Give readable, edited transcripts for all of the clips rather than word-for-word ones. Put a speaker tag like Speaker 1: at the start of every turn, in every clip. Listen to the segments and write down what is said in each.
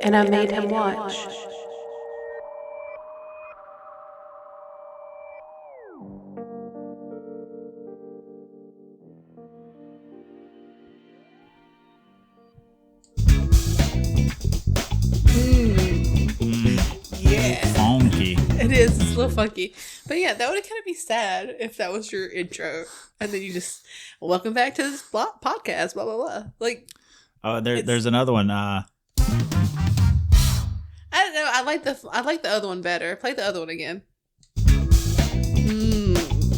Speaker 1: and I made him watch.
Speaker 2: Yeah.
Speaker 3: Funky.
Speaker 2: It is. It's a little funky. But yeah, that would kind of be sad if that was your intro. And then you just, welcome back to this podcast, blah, blah, blah. Like,
Speaker 3: Oh, there's another one.
Speaker 2: I don't know. I like the other one better. Play the other one again.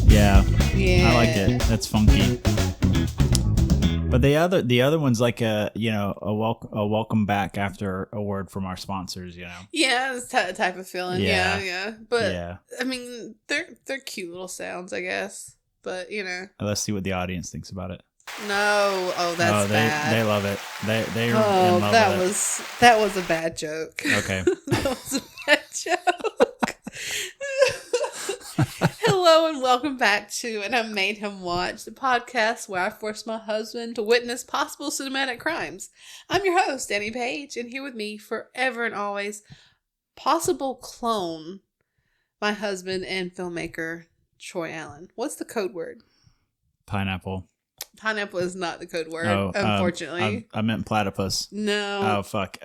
Speaker 3: Yeah.
Speaker 2: Yeah.
Speaker 3: I like it. That's funky. But the other one's like a welcome back after a word from our sponsors, you know.
Speaker 2: Yeah, it's type of feeling. Yeah. But
Speaker 3: yeah.
Speaker 2: I mean, they're cute little sounds, I guess. But you know.
Speaker 3: Let's see what the audience thinks about it.
Speaker 2: No, that's bad.
Speaker 3: They love it. They're in love with it.
Speaker 2: That was a bad joke.
Speaker 3: Okay.
Speaker 2: That was a bad joke. Hello and welcome back to And I Made Him Watch, the podcast where I force my husband to witness possible cinematic crimes. I'm your host, Dani Page, and here with me forever and always, possible clone, my husband and filmmaker, Troy Allen. What's the code word?
Speaker 3: Pineapple.
Speaker 2: Pineapple is not the code word, unfortunately.
Speaker 3: I meant platypus.
Speaker 2: No.
Speaker 3: Oh, fuck.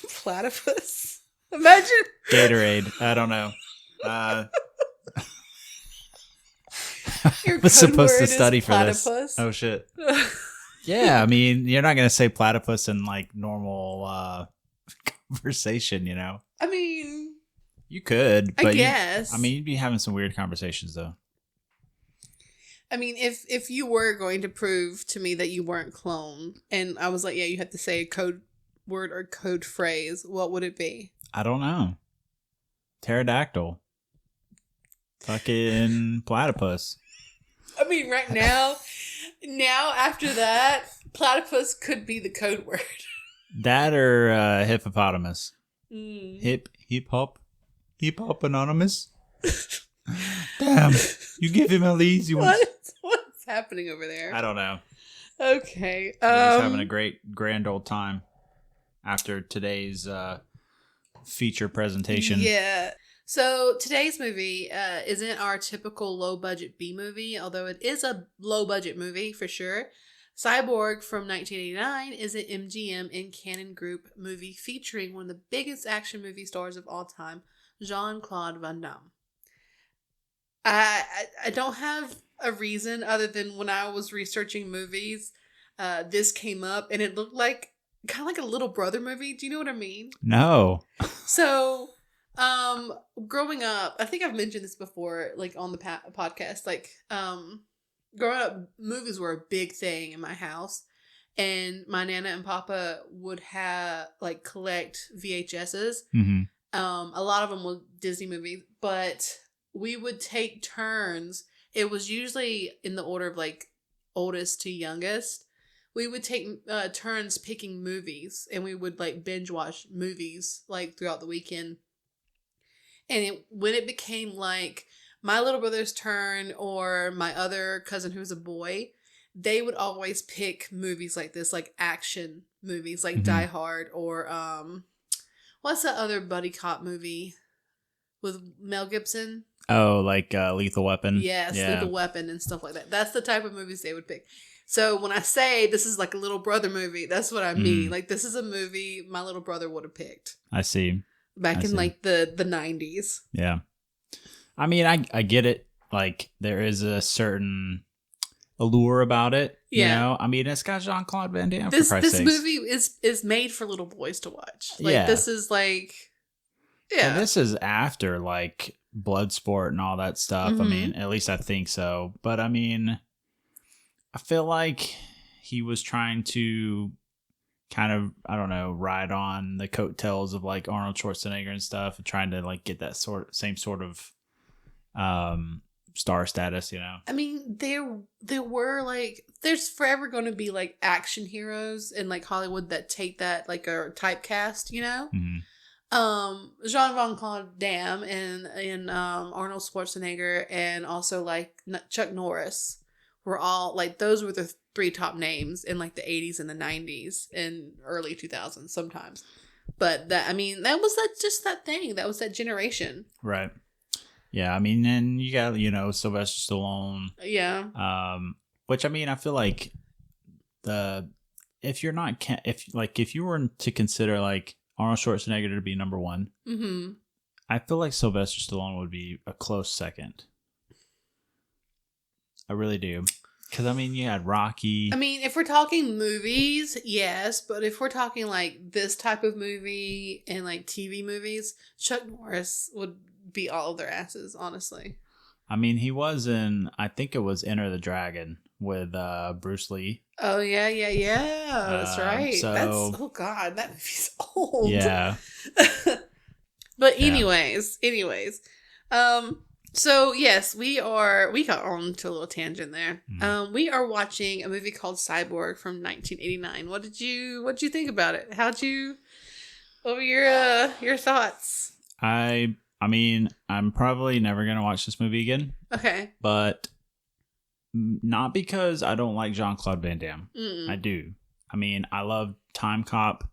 Speaker 2: Platypus. Imagine.
Speaker 3: Gatorade. I don't know.
Speaker 2: Your
Speaker 3: I was
Speaker 2: code
Speaker 3: supposed to
Speaker 2: word
Speaker 3: study
Speaker 2: is
Speaker 3: for this.
Speaker 2: platypus.
Speaker 3: Oh, shit. Yeah, I mean, you're not going to say platypus in, like, normal conversation, you know?
Speaker 2: I mean...
Speaker 3: You could, but
Speaker 2: I guess.
Speaker 3: you'd be having some weird conversations, though.
Speaker 2: I mean, if you were going to prove to me that you weren't cloned, and I was like, yeah, you have to say a code word or code phrase, what would it be?
Speaker 3: I don't know. Pterodactyl. Fucking platypus.
Speaker 2: I mean, right now after that, platypus could be the code word.
Speaker 3: That or hippopotamus.
Speaker 2: Mm.
Speaker 3: Hip hop anonymous. Damn, you give him all the easy ones.
Speaker 2: What's happening over there?
Speaker 3: I don't know.
Speaker 2: Okay.
Speaker 3: We're just having a grand old time after today's feature presentation.
Speaker 2: Yeah. So today's movie isn't our typical low-budget B-movie, although it is a low-budget movie for sure. Cyborg from 1989 is an MGM and Canon Group movie featuring one of the biggest action movie stars of all time, Jean-Claude Van Damme. I don't have a reason other than when I was researching movies, this came up and it looked like kind of like a Little Brother movie. Do you know what I mean?
Speaker 3: No.
Speaker 2: So, growing up, I think I've mentioned this before, like on the podcast, like, growing up, movies were a big thing in my house, and my Nana and Papa would have, like, collect VHSs.
Speaker 3: Mm-hmm.
Speaker 2: A lot of them were Disney movies, but we would take turns. It was usually in the order of, like, oldest to youngest. We would take turns picking movies, and we would, like, binge watch movies, like, throughout the weekend. And when it became, like, my little brother's turn or my other cousin who's a boy, they would always pick movies like this, like action movies, like Die Hard or, what's that other buddy cop movie with Mel Gibson?
Speaker 3: Oh, like Lethal Weapon?
Speaker 2: Yes, yeah. Lethal Weapon and stuff like that. That's the type of movies they would pick. So when I say this is like a little brother movie, that's what I mean. Like, this is a movie my little brother would have picked.
Speaker 3: I see.
Speaker 2: Back in like the 90s.
Speaker 3: Yeah. I mean, I get it. Like, there is a certain allure about it. Yeah. You know? I mean, it's got Jean-Claude Van Damme, for Christ's sakes.
Speaker 2: This movie is made for little boys to watch. Like, yeah. This is like... Yeah.
Speaker 3: And this is after, like, Bloodsport and all that stuff. Mm-hmm. I mean, at least I think so. But, I mean, I feel like he was trying to kind of, I don't know, ride on the coattails of, like, Arnold Schwarzenegger and stuff, and trying to, like, get that same sort of star status, you know.
Speaker 2: I mean, there were, like, there's forever going to be, like, action heroes in, like, Hollywood that take that, like, a typecast, you know. Jean-Claude Damme and Arnold Schwarzenegger and also, like, Chuck Norris were all, like, those were the three top names in like the 80s and the 90s and early 2000s sometimes. But that was just that thing. That was that generation.
Speaker 3: Right. Yeah, I mean, and you got, Sylvester Stallone.
Speaker 2: Yeah.
Speaker 3: Which, I mean, I feel like if you were to consider like Arnold Schwarzenegger to be number one,
Speaker 2: mm-hmm.
Speaker 3: I feel like Sylvester Stallone would be a close second. I really do. Because, I mean, you had Rocky.
Speaker 2: I mean, if we're talking movies, yes. But if we're talking, like, this type of movie and, like, TV movies, Chuck Norris would beat all of their asses, honestly.
Speaker 3: I mean, he was in, I think it was Enter the Dragon with Bruce Lee.
Speaker 2: Oh, yeah. That's right. Oh, God, that movie's old.
Speaker 3: Yeah.
Speaker 2: But anyways. So yes, we got on to a little tangent there.
Speaker 3: Mm-hmm.
Speaker 2: We are watching a movie called Cyborg from 1989. What did you think about it? What were your thoughts?
Speaker 3: I mean, I'm probably never going to watch this movie again.
Speaker 2: Okay.
Speaker 3: But not because I don't like Jean-Claude Van Damme. Mm-mm. I do. I mean, I love Time Cop.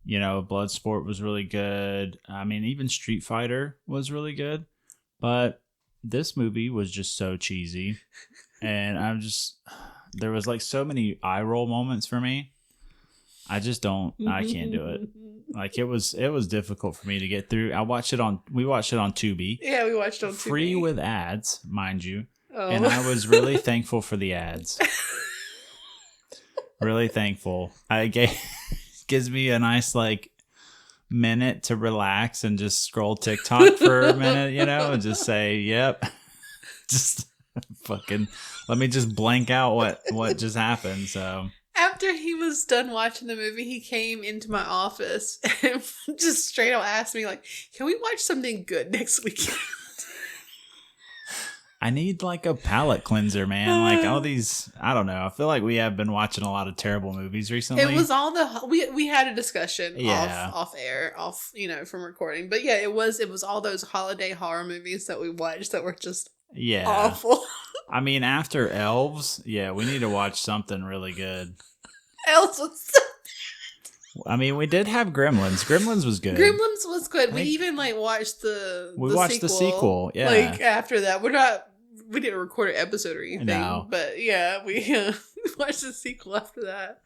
Speaker 3: Bloodsport was really good. I mean, even Street Fighter was really good. But this movie was just so cheesy. And there was like so many eye roll moments for me. I can't do it. Like it was difficult for me to get through. We watched it on Tubi.
Speaker 2: Yeah, we watched it on Tubi.
Speaker 3: Free with ads, mind you.
Speaker 2: Oh.
Speaker 3: And I was really thankful for the ads. Really thankful. Gives me a nice like minute to relax and just scroll TikTok for a minute, and just say, yep. Just fucking let me just blank out what just happened. So
Speaker 2: after he was done watching the movie, he came into my office and just straight up asked me, like, can we watch something good next weekend?
Speaker 3: I need like a palate cleanser, man. Like all these, I don't know. I feel like we have been watching a lot of terrible movies recently.
Speaker 2: It was all we had a discussion off air, from recording. But yeah, it was all those holiday horror movies that we watched that were just awful.
Speaker 3: I mean, after Elves, we need to watch something really good.
Speaker 2: Elves was so bad.
Speaker 3: I mean, we did have Gremlins. Gremlins was good.
Speaker 2: Gremlins was good. We even watched the
Speaker 3: sequel. Yeah.
Speaker 2: Like after that, we didn't record an episode or anything. No. But yeah, we watched the sequel after that.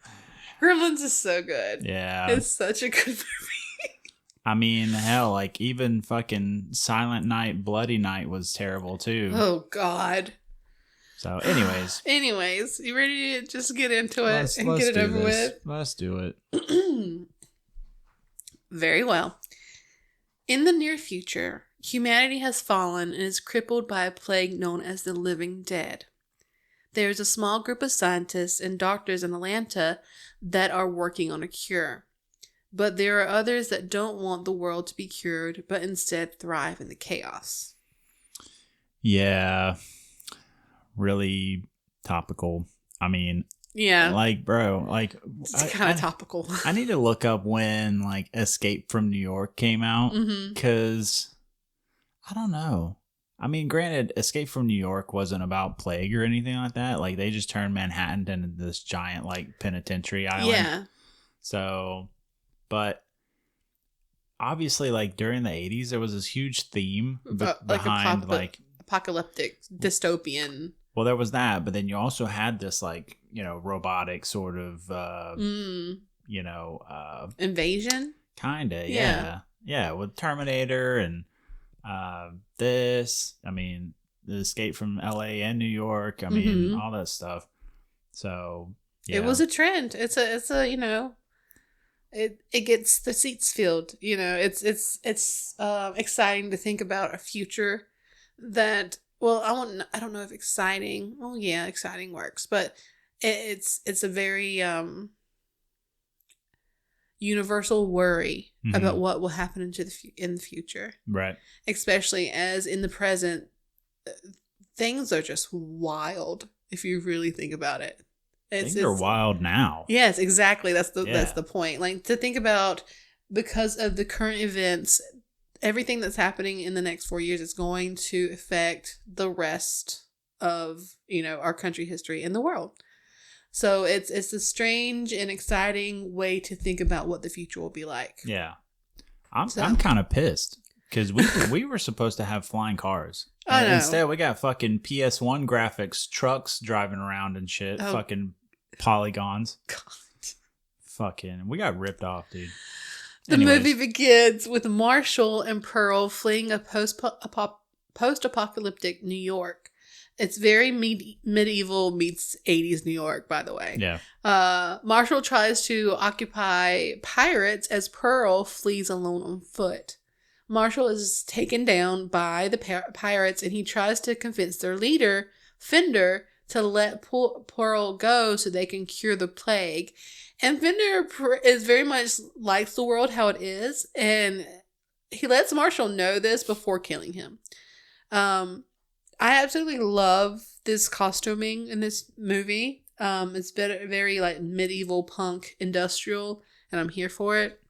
Speaker 2: Gremlins is so good.
Speaker 3: Yeah.
Speaker 2: It's such a good movie.
Speaker 3: I mean, hell, like even fucking Silent Night, Bloody Night was terrible too.
Speaker 2: Oh God.
Speaker 3: So anyways,
Speaker 2: you ready to just get into it and get it over with?
Speaker 3: Let's do it.
Speaker 2: Very well. In the near future, humanity has fallen and is crippled by a plague known as the living dead. There is a small group of scientists and doctors in Atlanta that are working on a cure. But there are others that don't want the world to be cured, but instead thrive in the chaos.
Speaker 3: Yeah. Really topical. I mean, like, bro, like
Speaker 2: it's kind of topical.
Speaker 3: I need to look up when like Escape from New York came out because I don't know. I mean, granted, Escape from New York wasn't about plague or anything like that. Like they just turned Manhattan into this giant like penitentiary island. Yeah. So, but obviously, like during the 80s, there was this huge theme behind like
Speaker 2: apocalyptic dystopian.
Speaker 3: Well, there was that, but then you also had this like, robotic sort of,
Speaker 2: invasion?
Speaker 3: Kind of, yeah. Yeah, with Terminator and this, I mean, the Escape from LA and New York, I mean, all that stuff. So, yeah.
Speaker 2: It was a trend. It's a it gets the seats filled, it's exciting to think about a future that, well, I don't know if exciting. Well, yeah, exciting works, but it's a very universal worry about what will happen in the future,
Speaker 3: right? Especially
Speaker 2: as in the present, things are just wild if you really think about it.
Speaker 3: Things are wild now.
Speaker 2: Yes, exactly. That's the point. Like to think about, because of the current events, everything that's happening in the next 4 years is going to affect the rest of, our country history in the world. So it's a strange and exciting way to think about what the future will be like.
Speaker 3: Yeah. I'm kind of pissed because we were supposed to have flying cars.
Speaker 2: I know.
Speaker 3: Instead, we got fucking PS1 graphics, trucks driving around and shit.
Speaker 2: Oh.
Speaker 3: Fucking polygons.
Speaker 2: God.
Speaker 3: Fucking, we got ripped off, dude.
Speaker 2: The movie begins with Marshall and Pearl fleeing a post-apocalyptic New York. It's very medieval meets 80s New York, by the way.
Speaker 3: Yeah.
Speaker 2: Marshall tries to occupy pirates as Pearl flees alone on foot. Marshall is taken down by the pirates, and he tries to convince their leader, Fender, to let Pearl go so they can cure the plague. And Fender is very much likes the world how it is, and he lets Marshall know this before killing him. I absolutely love this costuming in this movie. It's very like medieval punk industrial, and I'm here for it.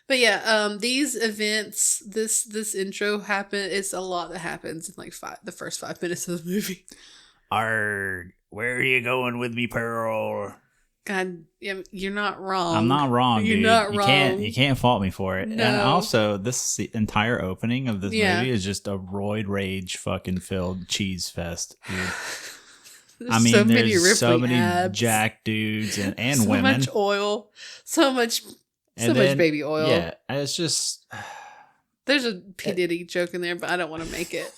Speaker 2: But yeah, these events, this intro happen. It's a lot that happens in like the first 5 minutes of the movie.
Speaker 3: Where are you going with me, Pearl?
Speaker 2: God, you're not wrong.
Speaker 3: I'm not wrong, dude.
Speaker 2: You're not wrong.
Speaker 3: You can't fault me for it.
Speaker 2: No.
Speaker 3: And also, the entire opening of this movie is just a roid rage fucking filled cheese fest, dude. I mean,
Speaker 2: so many
Speaker 3: there's so many
Speaker 2: abs.
Speaker 3: jack dudes and
Speaker 2: So
Speaker 3: women.
Speaker 2: much oil. So much
Speaker 3: Then,
Speaker 2: baby oil.
Speaker 3: Yeah, it's just...
Speaker 2: There's a P. Diddy joke in there, but I don't want to make it.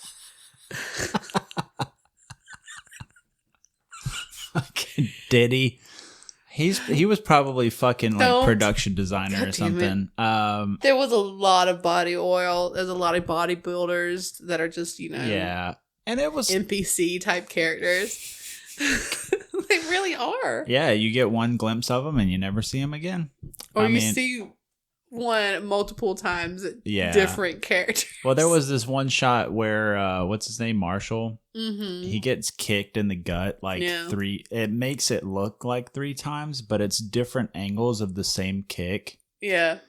Speaker 3: Fucking Diddy. He was probably fucking like production designer or something.
Speaker 2: There was a lot of body oil. There's a lot of bodybuilders that are just,
Speaker 3: yeah. And it was
Speaker 2: NPC type characters. They really are.
Speaker 3: Yeah, you get one glimpse of them and you never see them again.
Speaker 2: Or you see one multiple times at different characters.
Speaker 3: Well, there was this one shot where what's his name, Marshall?
Speaker 2: Mm-hmm.
Speaker 3: He gets kicked in the gut like 3. It makes it look like 3 times, but it's different angles of the same kick.
Speaker 2: Yeah.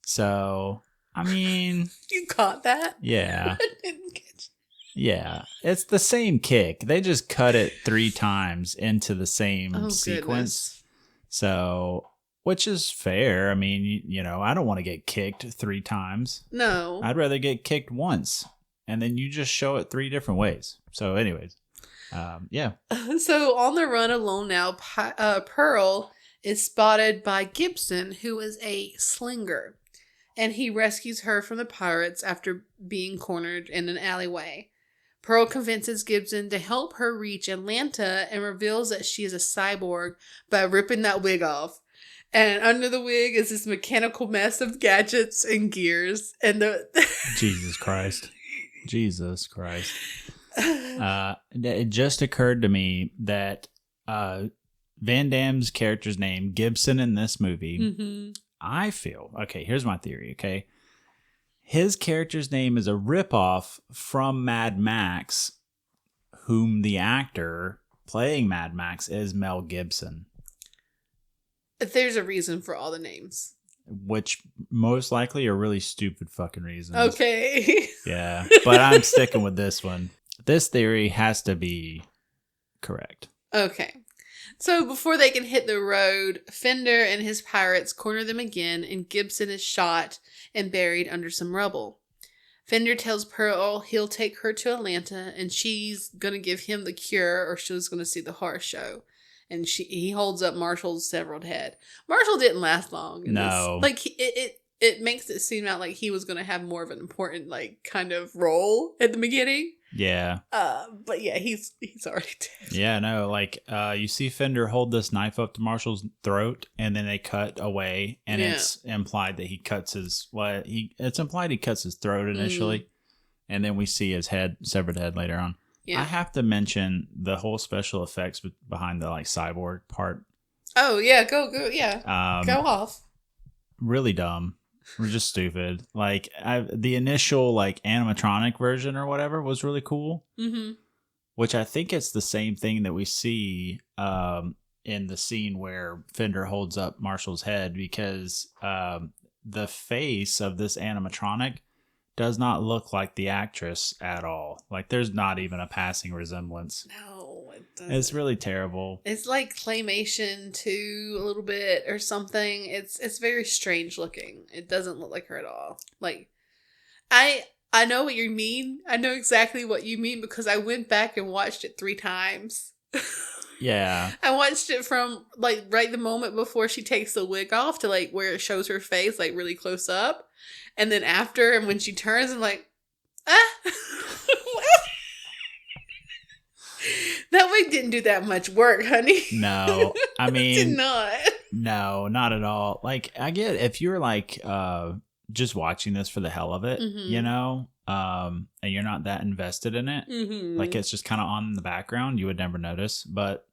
Speaker 3: So, I mean,
Speaker 2: you caught that?
Speaker 3: Yeah.
Speaker 2: I didn't catch it.
Speaker 3: Yeah, it's the same kick. They just cut it 3 times into the same sequence. Goodness. So, which is fair. I mean, I don't want to get kicked 3 times.
Speaker 2: No.
Speaker 3: I'd rather get kicked once, and then you just show it 3 different ways. So, anyways, yeah.
Speaker 2: So, on the run alone now, Pearl is spotted by Gibson, who is a slinger, and he rescues her from the pirates after being cornered in an alleyway. Pearl convinces Gibson to help her reach Atlanta and reveals that she is a cyborg by ripping that wig off. And under the wig is this mechanical mess of gadgets and gears. And
Speaker 3: Jesus Christ. It just occurred to me that Van Damme's character's name, Gibson, in this movie, I feel... Okay, here's my theory, okay? His character's name is a ripoff from Mad Max, whom the actor playing Mad Max is Mel Gibson.
Speaker 2: There's a reason for all the names.
Speaker 3: Which most likely are really stupid fucking reasons.
Speaker 2: Okay.
Speaker 3: Yeah, but I'm sticking with this one. This theory has to be correct.
Speaker 2: Okay. So before they can hit the road, Fender and his pirates corner them again, and Gibson is shot and buried under some rubble. Fender tells Pearl he'll take her to Atlanta, and she's going to give him the cure, or she's going to see the horror show. And he holds up Marshall's severed head. Marshall didn't last long.
Speaker 3: No.
Speaker 2: Like, it makes it seem out like he was going to have more of an important, like, kind of role at the beginning.
Speaker 3: Yeah.
Speaker 2: But yeah, he's already dead.
Speaker 3: Yeah, no, like, you see Fender hold this knife up to Marshall's throat, and then they cut away, and it's implied that he cuts his, it's implied he cuts his throat initially, and then we see his severed head later on. Yeah. I have to mention the whole special effects behind the, like, cyborg part.
Speaker 2: Oh, yeah, go, yeah. Go off.
Speaker 3: Really dumb. We're just stupid. Like, the initial, like, animatronic version or whatever was really cool. Mm-hmm. Which I think it's the same thing that we see in the scene where Fender holds up Marshall's head, because the face of this animatronic does not look like the actress at all. Like, there's not even a passing resemblance.
Speaker 2: No, it
Speaker 3: It's really terrible.
Speaker 2: It's like claymation too, a little bit or something. It's very strange looking. It doesn't look like her at all. Like, I know what you mean. I know exactly what you mean because I went back and watched it 3 times.
Speaker 3: Yeah.
Speaker 2: I watched it from like right the moment before she takes the wig off to like where it shows her face like really close up, and then after, and when she turns, I'm like, that wig didn't do that much work, honey.
Speaker 3: No, I mean,
Speaker 2: it did not.
Speaker 3: No, not at all. Like, I get if you're like just watching this for the hell of it, you know, and you're not that invested in it, like it's just kind of on in the background, you would never notice, but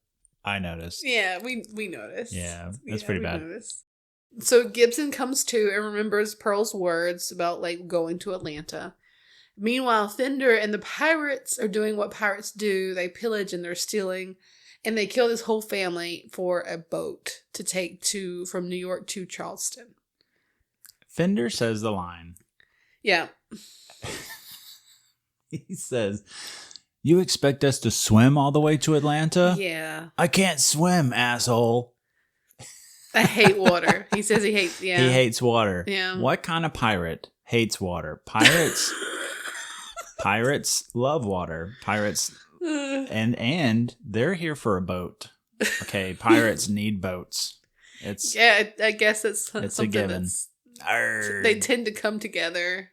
Speaker 3: I noticed.
Speaker 2: Yeah, we noticed.
Speaker 3: Yeah, that's pretty bad.
Speaker 2: Noticed. So Gibson comes to and remembers Pearl's words about like going to Atlanta. Meanwhile, Fender and the pirates are doing what pirates do. They pillage and they're stealing, and they kill this whole family for a boat to take from New York to Charleston.
Speaker 3: Fender says the line.
Speaker 2: Yeah.
Speaker 3: He says, "You expect us to swim all the way to Atlanta?"
Speaker 2: Yeah.
Speaker 3: "I can't swim, asshole."
Speaker 2: I hate water. He says he hates,
Speaker 3: He hates water.
Speaker 2: Yeah.
Speaker 3: What kind of pirate hates water? Pirates love water. Pirates, and they're here for a boat. Okay, pirates need boats.
Speaker 2: I guess it's
Speaker 3: a given.
Speaker 2: They tend to come together.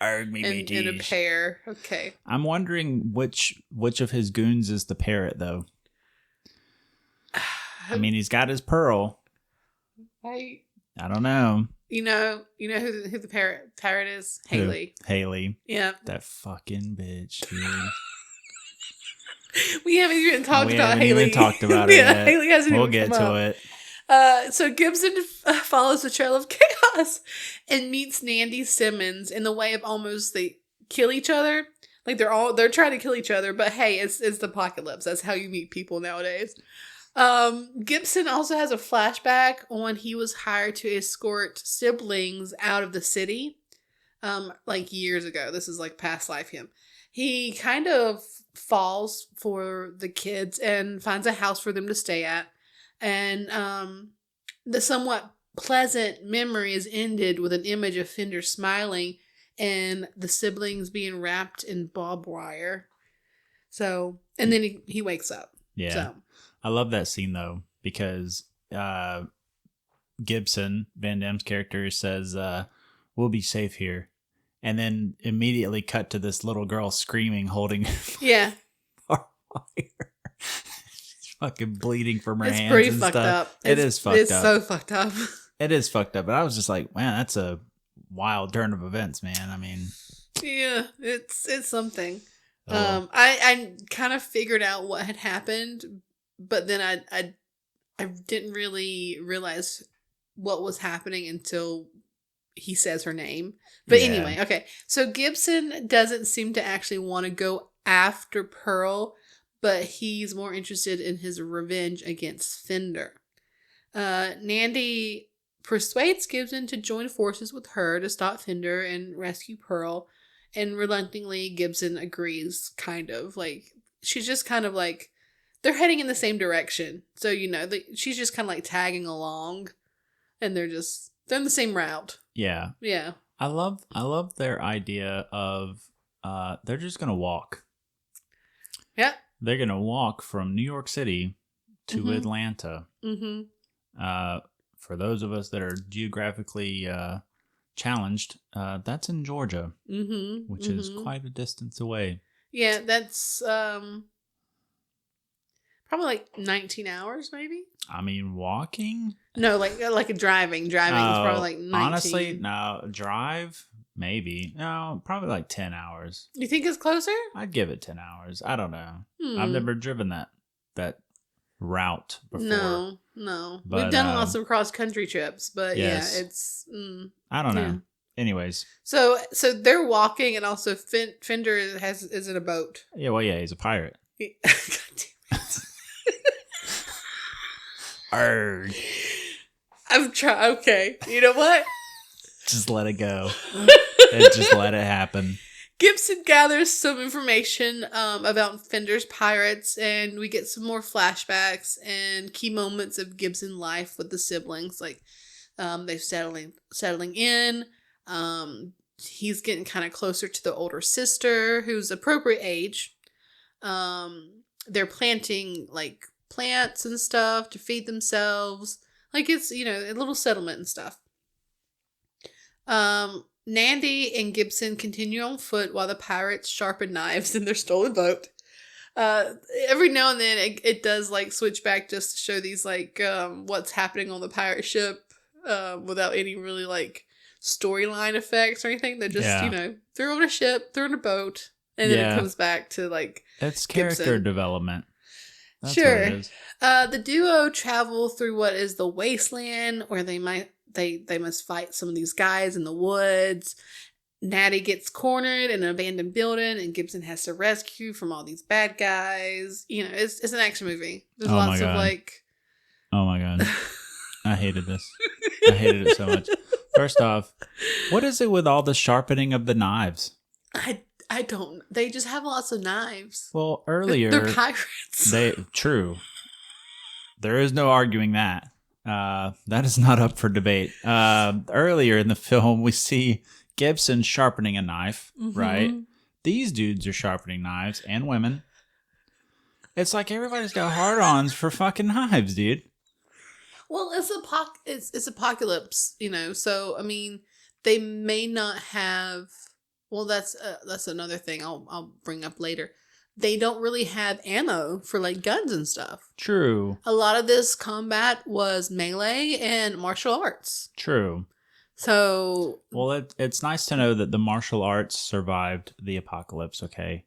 Speaker 3: Arg me
Speaker 2: in a pair. Okay.
Speaker 3: I'm wondering which of his goons is the parrot, though. I mean, he's got his Pearl. I don't know.
Speaker 2: You know who the parrot is? Haley.
Speaker 3: Haley.
Speaker 2: Yeah.
Speaker 3: That fucking bitch.
Speaker 2: We haven't even talked about Haley.
Speaker 3: We haven't even talked about it yet.
Speaker 2: Haley hasn't
Speaker 3: We'll
Speaker 2: even
Speaker 3: get to it.
Speaker 2: So Gibson follows the trail of chaos and meets Nandy Simmons in the way of almost they kill each other. Like they're trying to kill each other, but hey, it's the apocalypse. That's how you meet people nowadays. Gibson also has a flashback on when he was hired to escort siblings out of the city. Like years ago. This is like past life him. He kind of falls for the kids and finds a house for them to stay at. And the somewhat pleasant memory is ended with an image of Fender smiling and the siblings being wrapped in barbed wire. So, and then he wakes up.
Speaker 3: Yeah.
Speaker 2: So.
Speaker 3: I love that scene, though, because Gibson, Van Damme's character, says, "We'll be safe here." And then immediately cut to this little girl screaming, holding barbed wire. Fucking bleeding from her hands. It's pretty fucked up. It is fucked up.
Speaker 2: It's so fucked up.
Speaker 3: It is fucked up. But I was just like, man, that's a wild turn of events, man. I mean,
Speaker 2: yeah, it's something. I kind of figured out what had happened, but then I didn't really realize what was happening until he says her name. But anyway, okay. So Gibson doesn't seem to actually want to go after Pearl, but he's more interested in his revenge against Fender. Nandy persuades Gibson to join forces with her to stop Fender and rescue Pearl, and reluctantly Gibson agrees, kind of. Like, she's just kind of like, they're heading in the same direction. So, she's just kind of like tagging along, and they're in the same route.
Speaker 3: Yeah.
Speaker 2: Yeah.
Speaker 3: I love their idea of, they're just going to walk.
Speaker 2: Yeah.
Speaker 3: They're going to walk from New York City to Atlanta. Mm-hmm. For those of us that are geographically challenged, that's in Georgia, which is quite a distance away.
Speaker 2: Yeah, that's probably like 19 hours, maybe.
Speaker 3: I mean, walking?
Speaker 2: No, like driving. Driving is probably like 19.
Speaker 3: Honestly, no. Drive, maybe. No, probably like 10 hours.
Speaker 2: You think it's closer?
Speaker 3: I'd give it 10 hours. I don't know. I've never driven that route before.
Speaker 2: No. We've done lots of cross-country trips, but
Speaker 3: yes.
Speaker 2: Yeah, it's...
Speaker 3: I don't know. Anyways.
Speaker 2: So they're walking, and also Fender is in a boat.
Speaker 3: Yeah, well, yeah, he's a pirate.
Speaker 2: God damn it.
Speaker 3: Arrgh.
Speaker 2: I'm trying. Okay, you know what?
Speaker 3: Just let it go. And just let it happen.
Speaker 2: Gibson gathers some information about Fender's pirates, and we get some more flashbacks and key moments of Gibson life with the siblings. Like, they're settling in. He's getting kind of closer to the older sister, who's appropriate age. They're planting like plants and stuff to feed themselves. Like, it's, you know, a little settlement and stuff. Nandi and Gibson continue on foot while the pirates sharpen knives in their stolen boat. Every now and then it does like switch back just to show these like what's happening on the pirate ship without any really like storyline effects or anything. They're just, you know, they're on a ship, they're on a boat, and then it comes back to like
Speaker 3: it's character
Speaker 2: Gibson.
Speaker 3: Development. That's
Speaker 2: sure.
Speaker 3: what it is.
Speaker 2: The duo travel through what is the wasteland, where they must fight some of these guys in the woods. Natty gets cornered in an abandoned building, and Gibson has to rescue from all these bad guys. You know, it's an action movie. There's lots of like...
Speaker 3: Oh my God. I hated this. I hated it so much. First off, what is it with all the sharpening of the knives?
Speaker 2: I don't... They just have lots of knives.
Speaker 3: Well, earlier...
Speaker 2: They're pirates.
Speaker 3: True. There is no arguing that. That is not up for debate. Earlier in the film, we see Gibson sharpening a knife, right? These dudes are sharpening knives, and women. It's like everybody's got hard-ons for fucking knives, dude.
Speaker 2: Well, it's apocalypse, you know. So I mean, they may not have. Well, that's another thing I'll bring up later. They don't really have ammo for like guns and stuff.
Speaker 3: True.
Speaker 2: A lot of this combat was melee and martial arts.
Speaker 3: True.
Speaker 2: So...
Speaker 3: Well, it's nice to know that the martial arts survived the apocalypse, okay?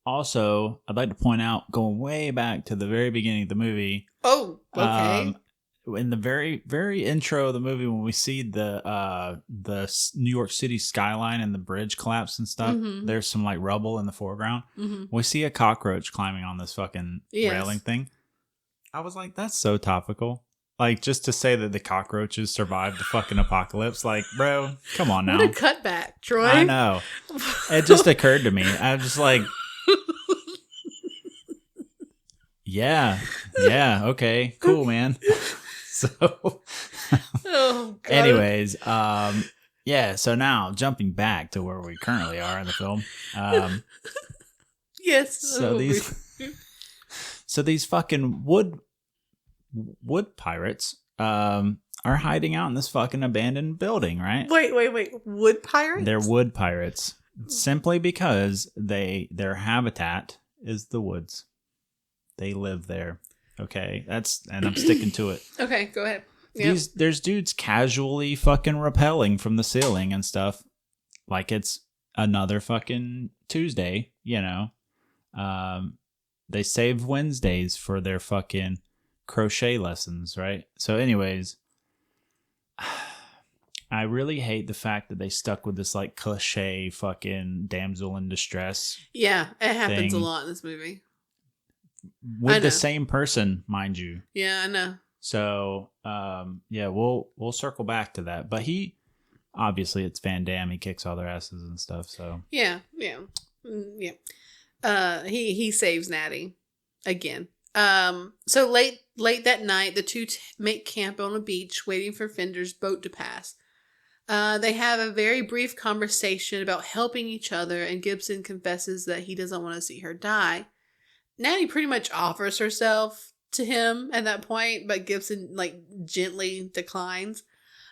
Speaker 3: Also, I'd like to point out, going way back to the very beginning of the movie...
Speaker 2: Oh, okay.
Speaker 3: In the very, very intro of the movie, when we see the New York City skyline and the bridge collapse and stuff, there's some like rubble in the foreground. We see a cockroach climbing on this fucking railing thing. I was like, that's so topical. Like, just to say that the cockroaches survived the fucking apocalypse. Like, bro, come on now.
Speaker 2: What a cutback, Troy.
Speaker 3: I know. It just occurred to me. I was just like, yeah, okay, cool, man. So,
Speaker 2: oh, God.
Speaker 3: Anyways, so now jumping back to where we currently are in the film.
Speaker 2: Yes.
Speaker 3: So these fucking wood pirates are hiding out in this fucking abandoned building, right?
Speaker 2: Wait. Wood pirates?
Speaker 3: They're wood pirates simply because their habitat is the woods. They live there. Okay, and I'm sticking to it.
Speaker 2: Okay, go ahead. Yep.
Speaker 3: There's dudes casually fucking rappelling from the ceiling and stuff, like it's another fucking Tuesday, you know. They save Wednesdays for their fucking crochet lessons, right? So, anyways, I really hate the fact that they stuck with this like cliche fucking damsel in distress.
Speaker 2: Yeah, it happens a lot in this movie.
Speaker 3: With the same person, mind you.
Speaker 2: Yeah, I know.
Speaker 3: So, we'll circle back to that. But obviously it's Van Damme. He kicks all their asses and stuff. So
Speaker 2: yeah. He saves Natty again. So late that night, the two make camp on a beach, waiting for Fender's boat to pass. They have a very brief conversation about helping each other, and Gibson confesses that he doesn't want to see her die. Natty pretty much offers herself to him at that point, but Gibson like gently declines.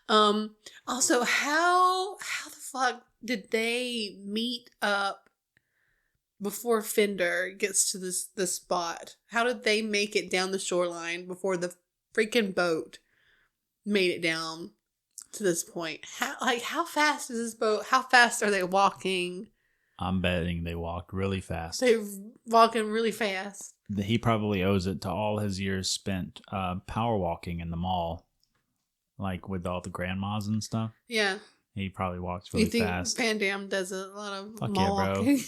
Speaker 2: Also, how the fuck did they meet up before Fender gets to this spot? How did they make it down the shoreline before the freaking boat made it down to this point? How fast is this boat? How fast are they walking?
Speaker 3: I'm betting they walked really fast.
Speaker 2: They're walking really fast.
Speaker 3: He probably owes it to all his years spent power walking in the mall, like with all the grandmas and stuff.
Speaker 2: Yeah.
Speaker 3: He probably walks really fast.
Speaker 2: You think Van Damme does a lot of
Speaker 3: Fuck
Speaker 2: mall
Speaker 3: yeah, bro.
Speaker 2: walking?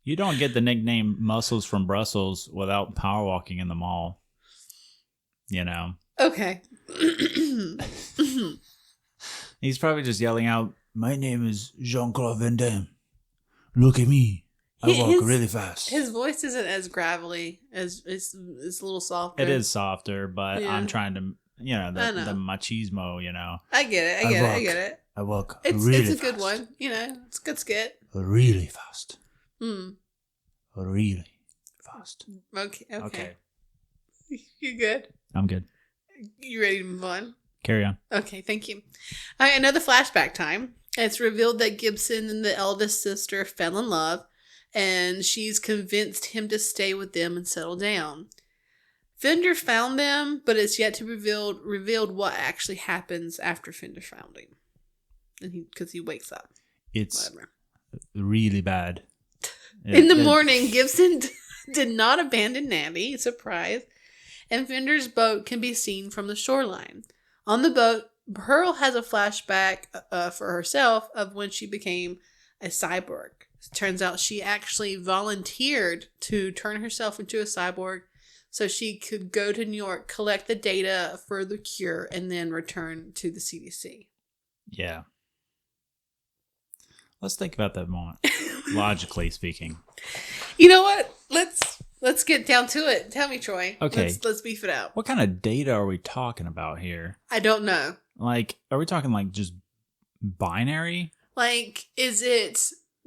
Speaker 3: You don't get the nickname Muscles from Brussels without power walking in the mall. You know?
Speaker 2: Okay.
Speaker 3: He's probably just yelling out, "My name is Jean-Claude Van Damme. Look at me. I
Speaker 2: He-
Speaker 3: walk
Speaker 2: his-
Speaker 3: really fast.
Speaker 2: His voice isn't as gravelly as it's a little softer.
Speaker 3: It is softer, but
Speaker 2: Yeah.
Speaker 3: I'm trying to,
Speaker 2: I know.
Speaker 3: the machismo, you know.
Speaker 2: I get it. I get it.
Speaker 3: I walk
Speaker 2: It's
Speaker 3: really
Speaker 2: it's a
Speaker 3: fast.
Speaker 2: good one. You know, it's a good skit.
Speaker 3: Really fast.
Speaker 2: Hmm.
Speaker 3: Really fast.
Speaker 2: Okay. You good?
Speaker 3: I'm good.
Speaker 2: You ready to move on?
Speaker 3: Carry on.
Speaker 2: Okay, thank you. All right, another flashback time. It's revealed that Gibson and the eldest sister fell in love, and she's convinced him to stay with them and settle down. Fender found them, but it's yet to be revealed what actually happens after Fender found him, and because he wakes up.
Speaker 3: It's
Speaker 2: Whatever.
Speaker 3: really bad.
Speaker 2: In the morning, Gibson did not abandon Natty, surprise, and Fender's boat can be seen from the shoreline. On the boat, Pearl has a flashback for herself of when she became a cyborg. It turns out she actually volunteered to turn herself into a cyborg so she could go to New York, collect the data for the cure, and then return to the CDC.
Speaker 3: Yeah. Let's think about that moment. Logically speaking.
Speaker 2: You know what? Let's get down to it. Tell me, Troy.
Speaker 3: Okay.
Speaker 2: Let's beef it out.
Speaker 3: What kind of data are we talking about here?
Speaker 2: I don't know.
Speaker 3: Like, are we talking like just binary?
Speaker 2: Like, is it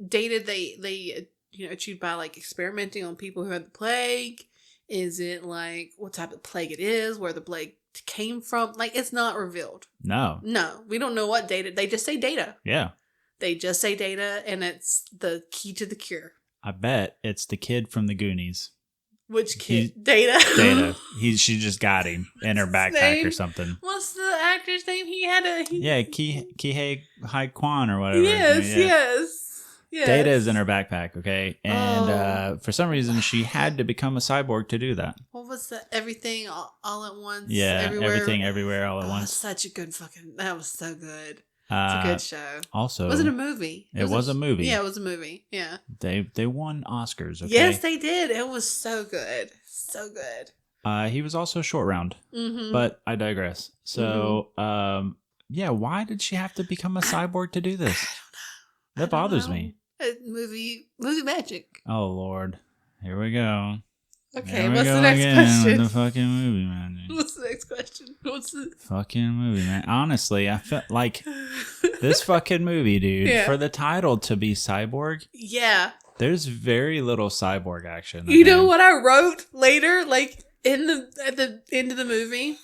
Speaker 2: data they achieved by like experimenting on people who had the plague? Is it like what type of plague it is, where the plague came from? Like, it's not revealed.
Speaker 3: No.
Speaker 2: No, we don't know what data. They just say data.
Speaker 3: Yeah.
Speaker 2: They just say data, and it's the key to the cure.
Speaker 3: I bet it's the kid from the Goonies.
Speaker 2: Which kid? Data.
Speaker 3: Data. She just got him in her backpack
Speaker 2: name?
Speaker 3: or something.
Speaker 2: What's the actor's name? He had a...
Speaker 3: Yeah, Kihei Hai Kwan or whatever.
Speaker 2: Yes.
Speaker 3: Data is in her backpack, okay? And for some reason, she had to become a cyborg to do that.
Speaker 2: What was the everything all at once?
Speaker 3: Yeah,
Speaker 2: everywhere?
Speaker 3: everything everywhere all at once.
Speaker 2: Such a good that was so good. It's a good show.
Speaker 3: Also,
Speaker 2: was it a movie?
Speaker 3: It was a movie.
Speaker 2: Yeah, it was a movie. Yeah.
Speaker 3: They won Oscars, okay?
Speaker 2: Yes, they did. It was so good. So good.
Speaker 3: He was also Short Round. Mm-hmm. But I digress. So, yeah, why did she have to become a cyborg to do this?
Speaker 2: I don't know.
Speaker 3: That bothers me.
Speaker 2: Movie magic.
Speaker 3: Oh, Lord. Here we go.
Speaker 2: Okay, what's the next question?
Speaker 3: With the fucking movie, man.
Speaker 2: What's the next question? What's the
Speaker 3: fucking movie, man? Honestly, I felt like this fucking movie, dude, for the title to be Cyborg.
Speaker 2: Yeah.
Speaker 3: There's very little cyborg action.
Speaker 2: You know what I wrote later, like at the end of the movie?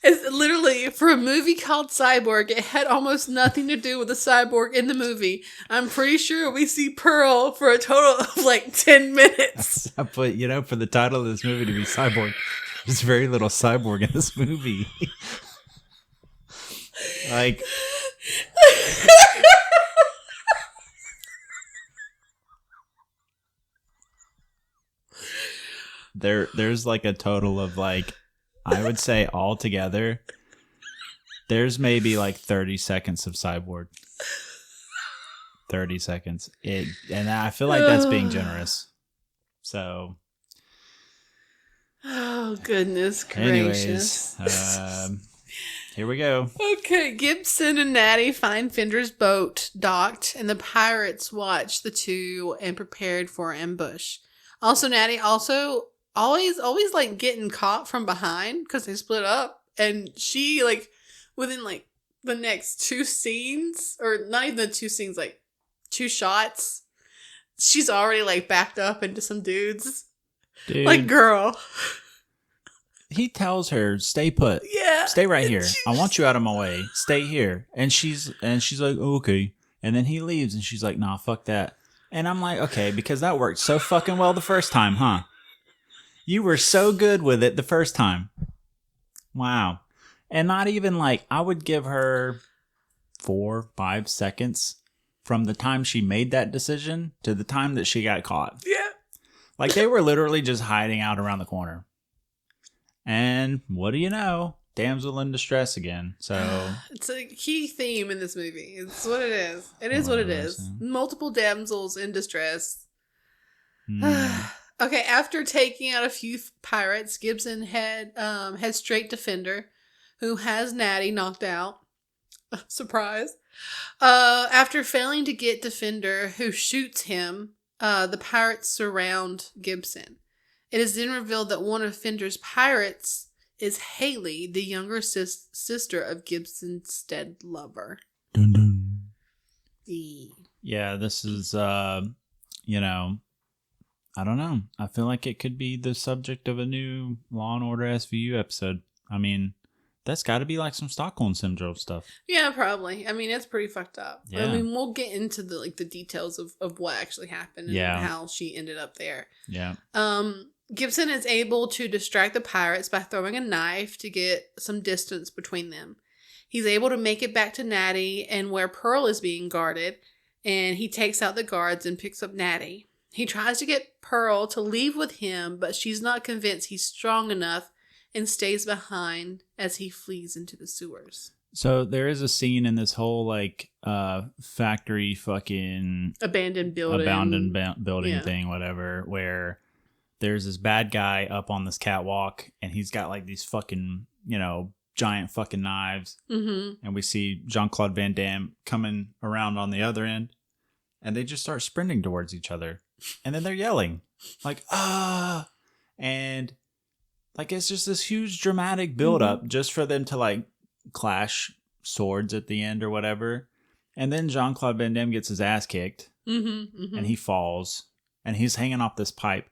Speaker 2: It's literally, for a movie called Cyborg, it had almost nothing to do with the cyborg in the movie. I'm pretty sure we see Pearl for a total of like 10 minutes.
Speaker 3: But, for the title of this movie to be Cyborg, there's very little cyborg in this movie. Like... There's like a total of like, I would say altogether, there's maybe like 30 seconds of Cyborg. 30 seconds. And I feel like that's being generous. So.
Speaker 2: Oh, goodness gracious.
Speaker 3: Anyways, here we go.
Speaker 2: Okay, Gibson and Natty find Fender's boat docked, and the pirates watch the two and prepared for ambush. Also, Natty always like getting caught from behind because they split up, and she like within like the next two scenes, or not even the two scenes, like two shots, she's already like backed up into some dudes.
Speaker 3: Dude,
Speaker 2: like, girl.
Speaker 3: He tells her, "Stay put.
Speaker 2: Yeah,
Speaker 3: stay right here. I want you out of my way. Stay here." And she's like, oh, "Okay." And then he leaves, and she's like, "Nah, fuck that." And I'm like, okay, because that worked so fucking well the first time, huh? You were so good with it the first time. Wow. And not even like, I would give her 4-5 seconds from the time she made that decision to the time that she got caught.
Speaker 2: Yeah.
Speaker 3: Like, they were literally just hiding out around the corner. And what do you know? Damsel in distress again. So
Speaker 2: it's a key theme in this movie. It's what it is. It is what it is. Multiple damsels in distress. Okay, after taking out a few pirates, Gibson heads straight to Fender, who has Natty knocked out. Surprise. After failing to get Defender, who shoots him, the pirates surround Gibson. It is then revealed that one of Fender's pirates is Haley, the younger sister of Gibson's dead lover.
Speaker 3: Dun, dun. Yeah, this is, you know, I don't know. I feel like it could be the subject of a new Law and Order SVU episode. I mean, that's got to be like some Stockholm Syndrome stuff.
Speaker 2: Yeah, probably. I mean, it's pretty fucked up.
Speaker 3: Yeah.
Speaker 2: I mean, we'll get into the details of what actually happened and how she ended up there.
Speaker 3: Yeah.
Speaker 2: Gibson is able to distract the pirates by throwing a knife to get some distance between them. He's able to make it back to Natty and where Pearl is being guarded, and he takes out the guards and picks up Natty. He tries to get Pearl to leave with him, but she's not convinced he's strong enough and stays behind as he flees into the sewers.
Speaker 3: So there is a scene in this whole like factory fucking
Speaker 2: abandoned building
Speaker 3: thing, whatever, where there's this bad guy up on this catwalk and he's got like these fucking, you know, giant fucking knives.
Speaker 2: Mm-hmm.
Speaker 3: And we see Jean-Claude Van Damme coming around on the other end and they just start sprinting towards each other. And then they're yelling like, ah, and like it's just this huge dramatic buildup just for them to like clash swords at the end or whatever. And then Jean-Claude Van Damme gets his ass kicked and he falls and he's hanging off this pipe.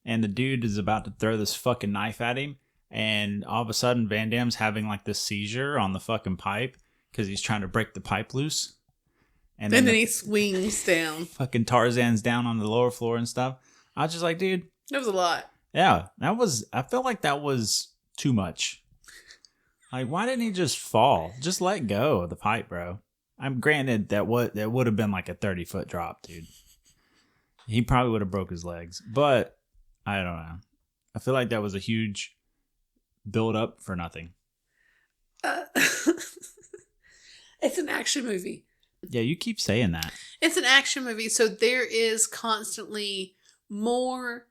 Speaker 3: And the dude is about to throw this fucking knife at him. And all of a sudden Van Damme's having like this seizure on the fucking pipe because he's trying to break the pipe loose. And then
Speaker 2: he swings down.
Speaker 3: Fucking Tarzan's down on the lower floor and stuff. I was just like, dude.
Speaker 2: That was a lot.
Speaker 3: Yeah, I felt like that was too much. Like, why didn't he just fall? Just let go of the pipe, bro. I'm granted that would have been like a 30-foot drop, dude. He probably would have broke his legs. But, I don't know. I feel like that was a huge build up for nothing.
Speaker 2: It's an action movie.
Speaker 3: Yeah, you keep saying that.
Speaker 2: It's an action movie, so there is constantly more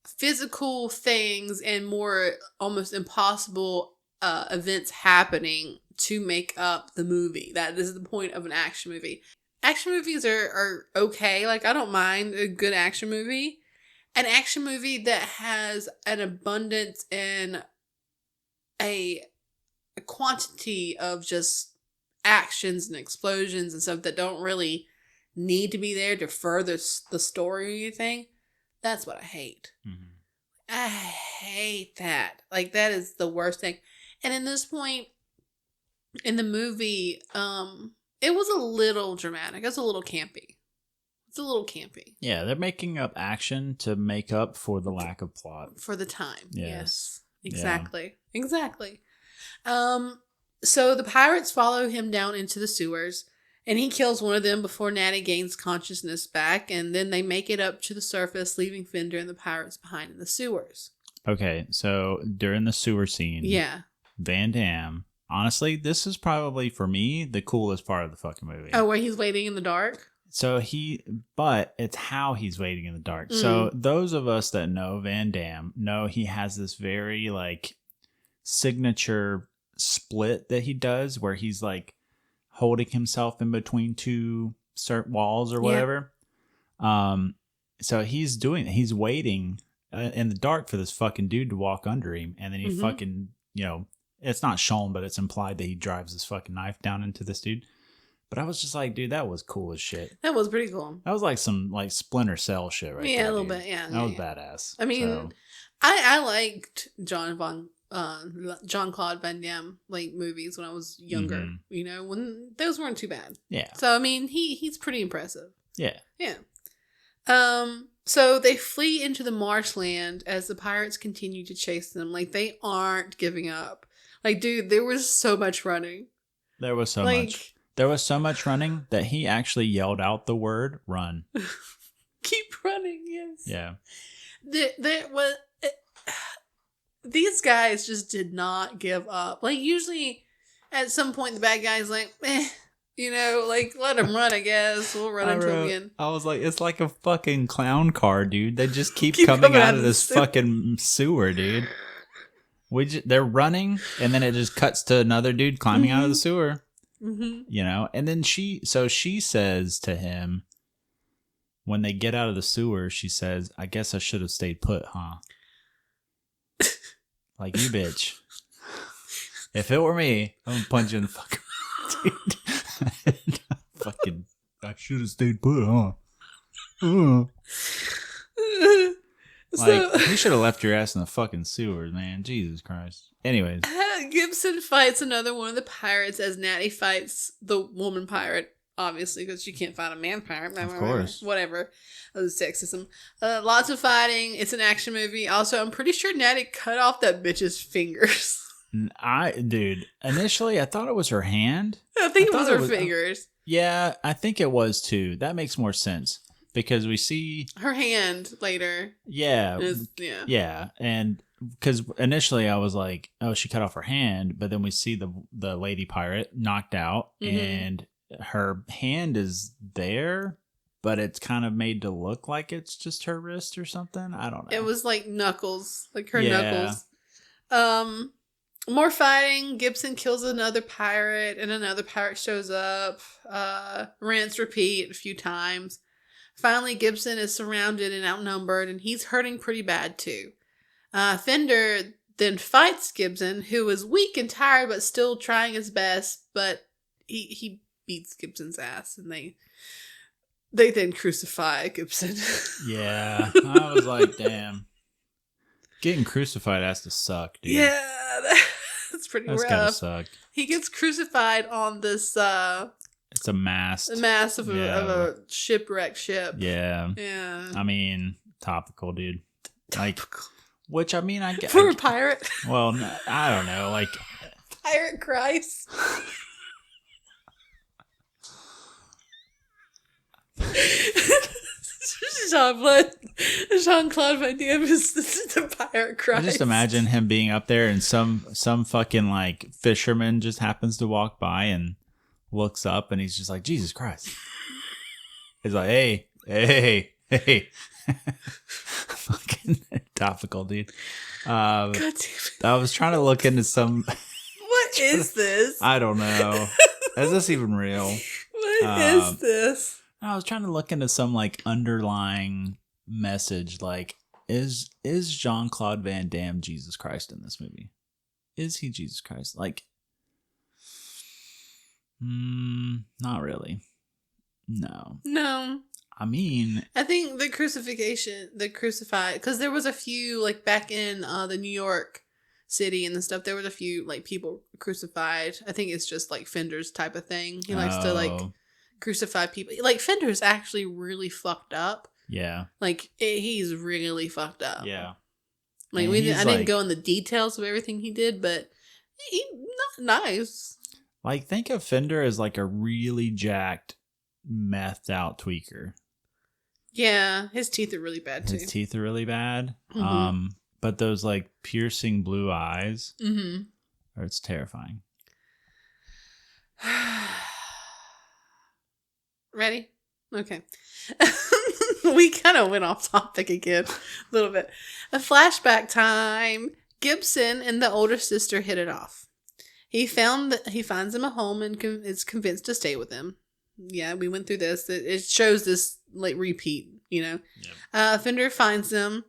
Speaker 2: physical things and more almost impossible events happening to make up the movie. That is the point of an action movie. Action movies are okay. Like, I don't mind a good action movie. An action movie that has an abundance and a quantity of just actions and explosions and stuff that don't really need to be there to further the story or anything. That's what I hate. Mm-hmm. I hate that. Like, that is the worst thing. And in this point in the movie, it was a little dramatic. It was a little campy. It's a little campy.
Speaker 3: Yeah, they're making up action to make up for the lack of plot.
Speaker 2: For the time. Yes.
Speaker 3: Exactly.
Speaker 2: Yeah. Exactly. So the pirates follow him down into the sewers, and he kills one of them before Natty gains consciousness back, and then they make it up to the surface, leaving Fender and the pirates behind in the sewers.
Speaker 3: Okay, so during the sewer scene, Van Damme, honestly, this is probably, for me, the coolest part of the fucking movie.
Speaker 2: Oh, where he's waiting in the dark?
Speaker 3: So but it's how he's waiting in the dark. So those of us that know Van Damme know he has this very, like, signature split that he does where he's like holding himself in between two certain walls or whatever. So he's waiting in the dark for this fucking dude to walk under him, and then he fucking, you know, it's not shown, but it's implied that he drives this fucking knife down into this dude. But I was just like, dude, that was cool as shit.
Speaker 2: That was pretty cool.
Speaker 3: That was like some like Splinter Cell shit right there.
Speaker 2: Yeah, a little bit. Yeah,
Speaker 3: that was badass.
Speaker 2: I mean, I liked Jean-Claude Van Damme like movies when I was younger. You know, when those weren't too bad.
Speaker 3: Yeah.
Speaker 2: So I mean, he's pretty impressive.
Speaker 3: Yeah.
Speaker 2: Yeah. So they flee into the marshland as the pirates continue to chase them. Like, they aren't giving up. Like, dude, there was so much running.
Speaker 3: There was so much. There was so much running that he actually yelled out the word "run."
Speaker 2: Keep running, yes.
Speaker 3: Yeah.
Speaker 2: These guys just did not give up. Like, usually at some point the bad guy's like, you know, like, let him run, I guess. We'll run into him again.
Speaker 3: I was like, it's like a fucking clown car, dude. They just keep coming out of this fucking sewer, dude. They're running, and then it just cuts to another dude climbing out of the sewer. You know? And then she says to him, when they get out of the sewer, she says, I guess I should have stayed put, huh? Like, you bitch. If it were me, I'm gonna punch you in the fucking dude. Fucking, I should have stayed put, huh? Like, you should have left your ass in the fucking sewers, man. Jesus Christ. Anyways.
Speaker 2: Gibson fights another one of the pirates as Natty fights the woman pirate. Obviously, because she can't find a man pirate.
Speaker 3: Of course.
Speaker 2: Whatever. Oh, sexism. Lots of fighting. It's an action movie. Also, I'm pretty sure Natty cut off that bitch's fingers.
Speaker 3: Dude, initially I thought it was her hand.
Speaker 2: I think it was her fingers.
Speaker 3: Yeah, I think it was too. That makes more sense. Because we see
Speaker 2: her hand later.
Speaker 3: Yeah. Yeah. And because initially I was like, oh, she cut off her hand. But then we see the lady pirate knocked out and her hand is there, but it's kind of made to look like it's just her wrist or something. I don't know.
Speaker 2: It was like knuckles, like her knuckles. More fighting. Gibson kills another pirate and another pirate shows up. Rinse, repeat a few times. Finally, Gibson is surrounded and outnumbered, and he's hurting pretty bad too. Fender then fights Gibson, who is weak and tired, but still trying his best. But he beats Gibson's ass, and they then crucify Gibson.
Speaker 3: Yeah, I was like, damn, getting crucified has to suck, dude.
Speaker 2: Yeah, that's pretty rough. That's gotta suck. He gets crucified on this.
Speaker 3: It's a mast.
Speaker 2: A mast of a shipwrecked ship.
Speaker 3: Yeah.
Speaker 2: Yeah.
Speaker 3: I mean, topical, dude. Like, which I mean, I guess
Speaker 2: for a pirate.
Speaker 3: Well, no, I don't know, like
Speaker 2: Pirate Christ. Jean-Claude Van Damme is the Pirate Christ.
Speaker 3: I just imagine him being up there and some fucking like fisherman just happens to walk by and looks up and he's just like, Jesus Christ. He's like, hey. Fucking topical, dude. God damn it. I was trying to look into some.
Speaker 2: What is this?
Speaker 3: I don't know. Is this even real?
Speaker 2: What is this?
Speaker 3: I was trying to look into some like underlying message, like is Jean-Claude Van Damme Jesus Christ in this movie? Is he Jesus Christ? Like, not really. No. I mean,
Speaker 2: I think the crucified, because there was a few like back in the New York City and the stuff. There was a few like people crucified. I think it's just like Fender's type of thing. He likes to like crucify people. Like Fender's actually really fucked up.
Speaker 3: Yeah. Like
Speaker 2: he's really fucked up.
Speaker 3: Yeah.
Speaker 2: Like I didn't go in the details of everything he did, but he's not nice.
Speaker 3: Like think of Fender as like a really jacked, methed out tweaker.
Speaker 2: Yeah, his teeth are really bad too.
Speaker 3: His teeth are really bad. Mm-hmm. But those like piercing blue eyes, it's terrifying.
Speaker 2: Ready? Okay. We kind of went off topic again a little bit. A flashback time. Gibson and the older sister hit it off. He finds him a home and is convinced to stay with him. Yeah, we went through this. It shows this like repeat, you know. Yep. Fender finds them.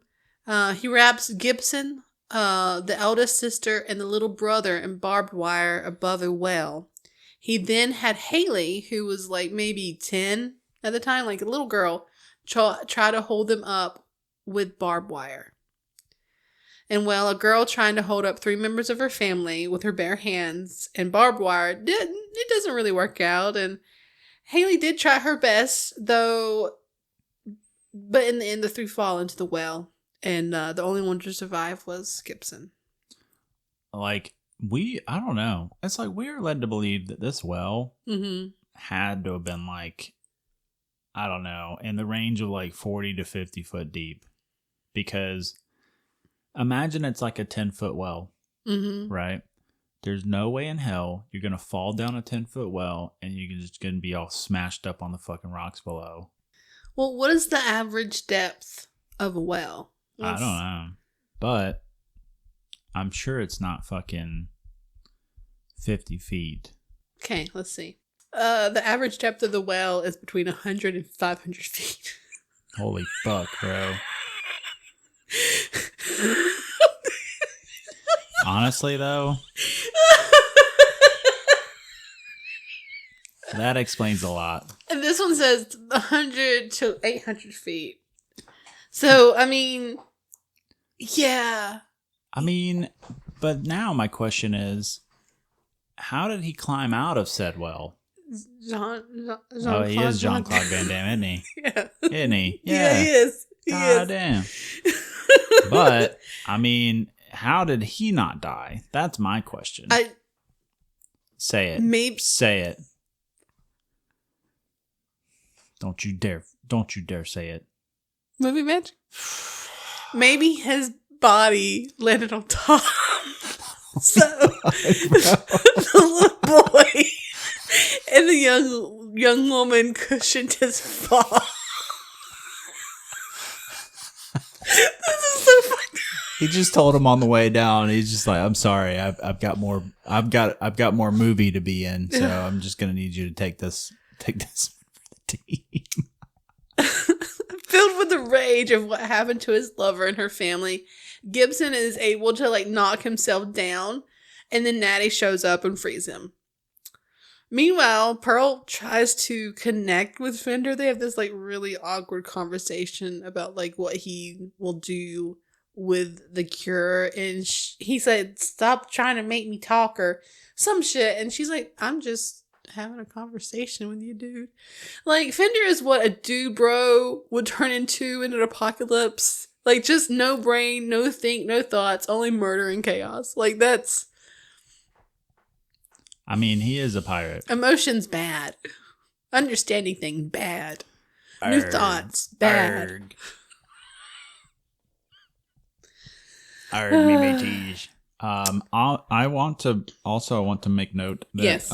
Speaker 2: He wraps Gibson, the eldest sister, and the little brother in barbed wire above a well. He then had Haley, who was like maybe 10 at the time, like a little girl, try to hold them up with barbed wire. And well, a girl trying to hold up 3 members of her family with her bare hands and barbed wire, it doesn't really work out. And Haley did try her best, though, but in the end, the 3 fall into the well. And the only one to survive was Gibson.
Speaker 3: Like, I don't know. It's like we are led to believe that this well had to have been like, I don't know, in the range of like 40 to 50 foot deep. Because imagine it's like a 10-foot well, right? There's no way in hell you're going to fall down a 10-foot well and you're just going to be all smashed up on the fucking rocks below.
Speaker 2: Well, what is the average depth of a well?
Speaker 3: I don't know. But I'm sure it's not fucking 50 feet.
Speaker 2: Okay, let's see. The average depth of the well is between 100 and 500 feet.
Speaker 3: Holy fuck, bro. Honestly, though, that explains a lot.
Speaker 2: And this one says 100 to 800 feet. So, I mean, yeah.
Speaker 3: I mean, but now my question is, how did he climb out of said well?
Speaker 2: Jean-Claude
Speaker 3: he is Jean-Claude Van Damme, isn't he?
Speaker 2: Yeah.
Speaker 3: Isn't he?
Speaker 2: Yeah, he is.
Speaker 3: God damn. But, I mean, how did he not die? That's my question. Say it.
Speaker 2: Maybe.
Speaker 3: Say it. Don't you dare say it.
Speaker 2: Movie magic? Maybe his body landed on top. So the little boy and the young woman cushioned his fall. This is so funny.
Speaker 3: He just told him on the way down. He's just like, "I'm sorry, I've got more movie to be in, so I'm just gonna need you to take this for the team."
Speaker 2: Filled with the rage of what happened to his lover and her family, Gibson is able to knock himself down, and then Natty shows up and frees him. Meanwhile, Pearl tries to connect with Fender. They have this really awkward conversation about what he will do with the cure, and he said, "Stop trying to make me talk," or some shit, and she's like, "I'm just having a conversation with you, dude." Fender is what a dude bro would turn into in an apocalypse. Just no brain, no think, no thoughts, only murder and chaos. That's...
Speaker 3: I mean, he is a pirate.
Speaker 2: Emotions, bad. Understanding things, bad. New thoughts, bad.
Speaker 3: Arg, me mateys. I want to make note that
Speaker 2: yes.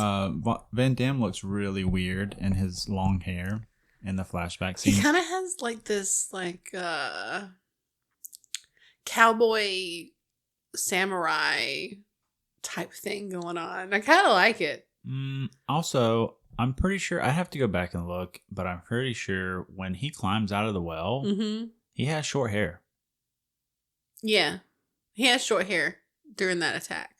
Speaker 3: Van Damme looks really weird in his long hair in the flashback scene.
Speaker 2: He kind of has this cowboy samurai type thing going on. I kind of like it.
Speaker 3: Also, I'm pretty sure I have to go back and look, but I'm pretty sure when he climbs out of the well, he has short hair.
Speaker 2: Yeah, he has short hair during that attack.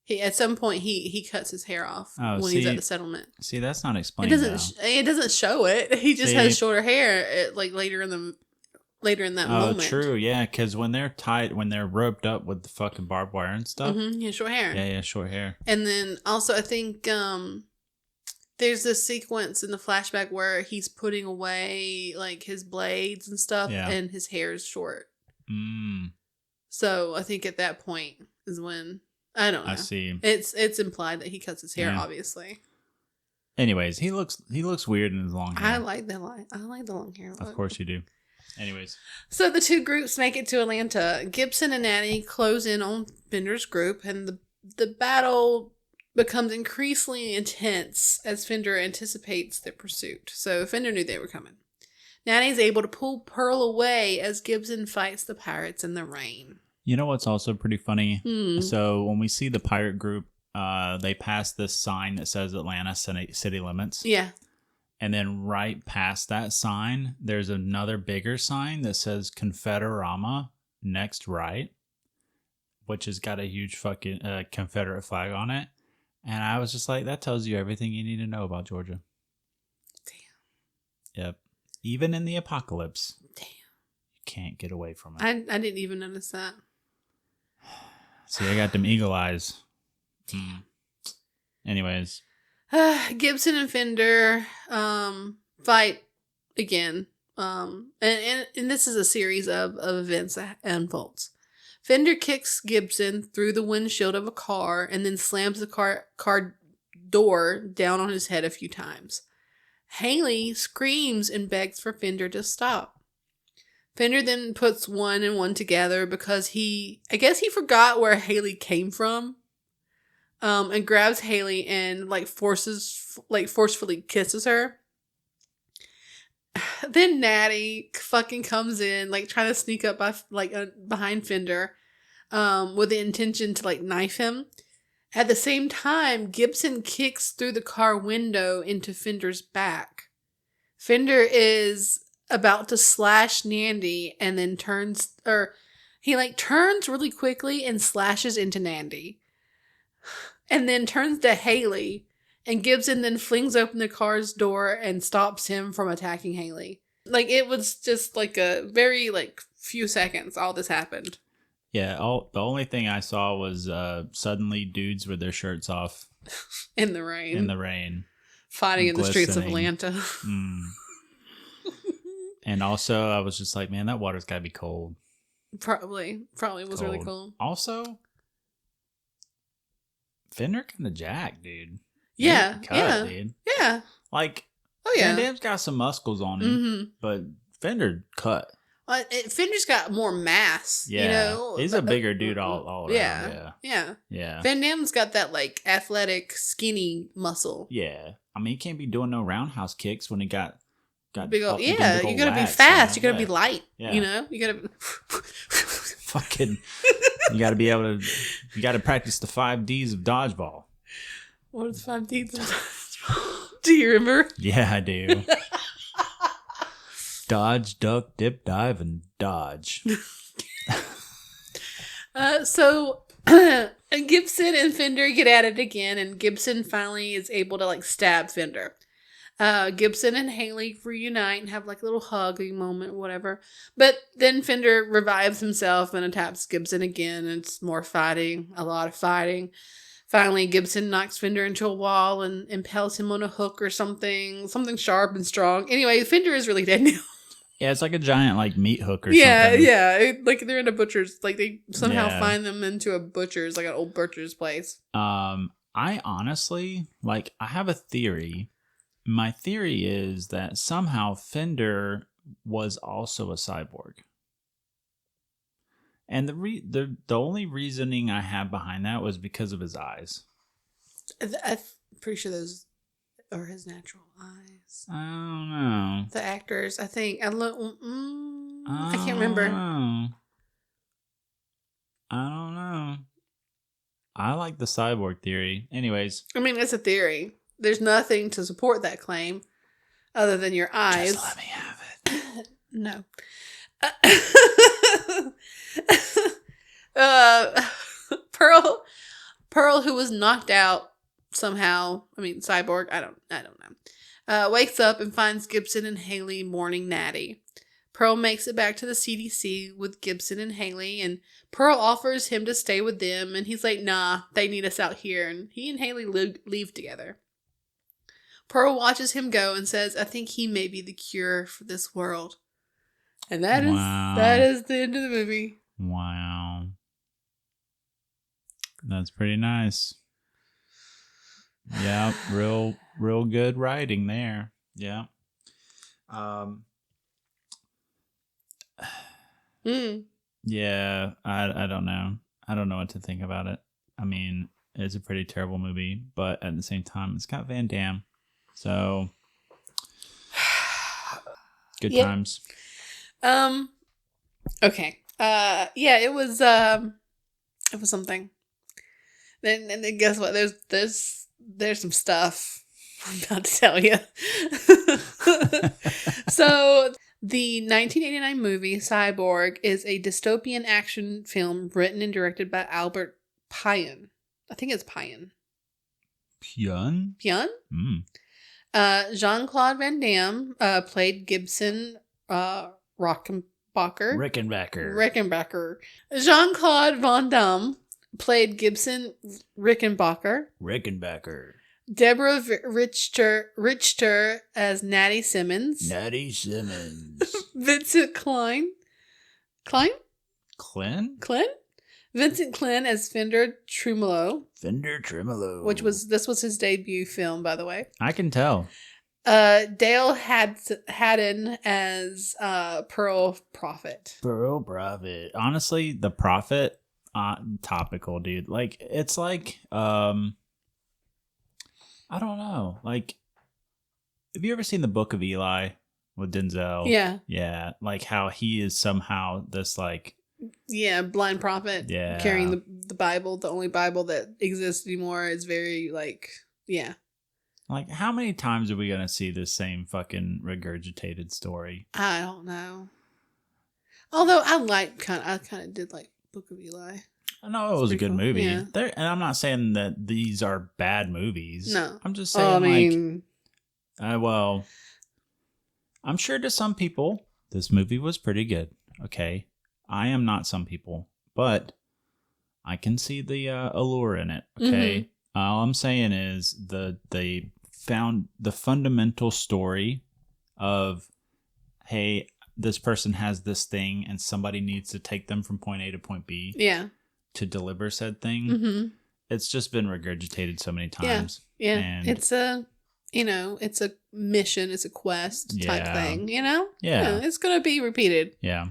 Speaker 2: At some point he cuts his hair off when he's at the settlement.
Speaker 3: See, that's not explained.
Speaker 2: It doesn't show it. He just has shorter hair later in that moment.
Speaker 3: Oh, true. Yeah, because when they're roped up with the fucking barbed wire and stuff.
Speaker 2: He has short hair.
Speaker 3: Yeah, short hair.
Speaker 2: And then also I think there's this sequence in the flashback where he's putting away his blades and stuff, and his hair is short. So I think at that point is when, I don't know.
Speaker 3: I see.
Speaker 2: It's implied that he cuts his hair, obviously.
Speaker 3: Anyways, he looks weird in his long hair.
Speaker 2: I like the long hair look.
Speaker 3: Of course you do. Anyways.
Speaker 2: So the two groups make it to Atlanta. Gibson and Natty close in on Fender's group, and the battle becomes increasingly intense as Fender anticipates their pursuit. So Fender knew they were coming. Natty's able to pull Pearl away as Gibson fights the pirates in the rain.
Speaker 3: You know what's also pretty funny? So when we see the pirate group, they pass this sign that says Atlanta city limits.
Speaker 2: Yeah.
Speaker 3: And then right past that sign, there's another bigger sign that says Confederama next right, which has got a huge fucking Confederate flag on it. And I was just like, that tells you everything you need to know about Georgia. Damn. Yep. Even in the apocalypse.
Speaker 2: Damn.
Speaker 3: You can't get away from it.
Speaker 2: I didn't even notice that.
Speaker 3: See, I got them eagle eyes. Damn. Anyways.
Speaker 2: Gibson and Fender fight again. And this is a series of events that unfolds. Fender kicks Gibson through the windshield of a car and then slams the car door down on his head a few times. Haley screams and begs for Fender to stop. Fender then puts one and one together because I guess he forgot where Haley came from. And grabs Haley and forcefully kisses her. Then Natty fucking comes in, trying to sneak up behind Fender, with the intention to knife him. At the same time, Gibson kicks through the car window into Fender's back. Fender is about to slash Nandy and then turns really quickly and slashes into Nandy. And then turns to Haley, and Gibson then flings open the car's door and stops him from attacking Haley. Like, it was just like a very, like, few seconds all this happened.
Speaker 3: Yeah, the only thing I saw was suddenly dudes with their shirts off.
Speaker 2: In the rain. Fighting in the streets of Atlanta.
Speaker 3: And also, I was just like, man, that water's got to be cold.
Speaker 2: Probably was really cold.
Speaker 3: Also, Fender kind of jacked, dude.
Speaker 2: Yeah,
Speaker 3: dude.
Speaker 2: Yeah.
Speaker 3: Like,
Speaker 2: oh yeah,
Speaker 3: Van Damme's got some muscles on him, but Fender cut.
Speaker 2: Fender's got more mass.
Speaker 3: Yeah,
Speaker 2: you know?
Speaker 3: He's a bigger dude all around. Yeah.
Speaker 2: Van Damme's got that like athletic, skinny muscle.
Speaker 3: Yeah, I mean, he can't be doing no roundhouse kicks when he got
Speaker 2: big old. Yeah, you gotta be fast. You gotta be light.
Speaker 3: Yeah.
Speaker 2: You know, you gotta
Speaker 3: fucking. You gotta be able to. You gotta practice the 5 Ds of dodgeball.
Speaker 2: What are the 5 Ds of dodgeball? Do you remember?
Speaker 3: Yeah, I do. Dodge, duck, dip, dive, and dodge.
Speaker 2: So Gibson and Fender get at it again, and Gibson finally is able to like stab Fender. Gibson and Haley reunite and have like a little hugging moment, whatever. But then Fender revives himself and attacks Gibson again, and it's more fighting, a lot of fighting. Finally, Gibson knocks Fender into a wall and impales him on a hook or something sharp and strong. Anyway, Fender is really dead now.
Speaker 3: Yeah, it's like a giant like meat hook or something.
Speaker 2: Yeah. Like they're in a butcher's, like they somehow find them into a butcher's, like an old butcher's place.
Speaker 3: I honestly, like, I have a theory. My theory is that somehow Fender was also a cyborg. And the only reasoning I have behind that was because of his eyes.
Speaker 2: I'm pretty sure those are his natural eyes.
Speaker 3: I don't know.
Speaker 2: The actors, I think. I can't remember.
Speaker 3: I don't know. I like the cyborg theory. Anyways.
Speaker 2: I mean, it's a theory. There's nothing to support that claim other than your eyes.
Speaker 3: Just let me have it.
Speaker 2: No. Pearl, who was knocked out somehow. I mean, Cyborg. I don't know. Wakes up and finds Gibson and Haley mourning Natty. Pearl makes it back to the CDC with Gibson and Haley, and Pearl offers him to stay with them, and he's like, nah, they need us out here, and he and Haley leave together. Pearl watches him go and says, I think he may be the cure for this world. And that is the end of the movie.
Speaker 3: Wow. That's pretty nice. Yeah, real good writing there. Yeah. Yeah, I don't know. I don't know what to think about it. I mean, it's a pretty terrible movie, but at the same time, it's got Van Damme. So good times.
Speaker 2: Okay. Yeah, it was something. Then guess what? There's some stuff I'm about to tell you. So, the 1989 movie Cyborg is a dystopian action film written and directed by Albert Pyun. I think it's Pyun.
Speaker 3: Pyun?
Speaker 2: Jean-Claude Van Damme played Gibson Rickenbacker. Jean-Claude Van Damme played Gibson Rickenbacker. Deborah Richter as Natty Simmons. Vincent Klein? Vincent Klein as Fender Tremolo. This was his debut film, by the way.
Speaker 3: I can tell.
Speaker 2: Dale Haddon as Pearl Prophet.
Speaker 3: Honestly, the Prophet, topical, dude. Like, it's like, I don't know. Like, have you ever seen The Book of Eli with Denzel?
Speaker 2: Yeah.
Speaker 3: Yeah. Like how he is somehow this like
Speaker 2: Yeah, blind prophet.
Speaker 3: Yeah.
Speaker 2: Carrying the Bible, the only Bible that exists anymore, is very like, yeah.
Speaker 3: Like, how many times are we going to see this same fucking regurgitated story?
Speaker 2: I don't know. Although I kind of did like Book of Eli.
Speaker 3: No, it was a good movie.
Speaker 2: Yeah.
Speaker 3: And I'm not saying that these are bad movies.
Speaker 2: No.
Speaker 3: I'm just saying, well, I'm sure to some people, this movie was pretty good. Okay. I am not some people, but I can see the allure in it. Okay. Mm-hmm. All I'm saying is they found the fundamental story of, hey, this person has this thing and somebody needs to take them from point A to point B.
Speaker 2: Yeah.
Speaker 3: To deliver said thing. Mm-hmm. It's just been regurgitated so many times.
Speaker 2: Yeah. And it's a mission, it's a quest type thing, Yeah. It's going to be repeated.
Speaker 3: Yeah.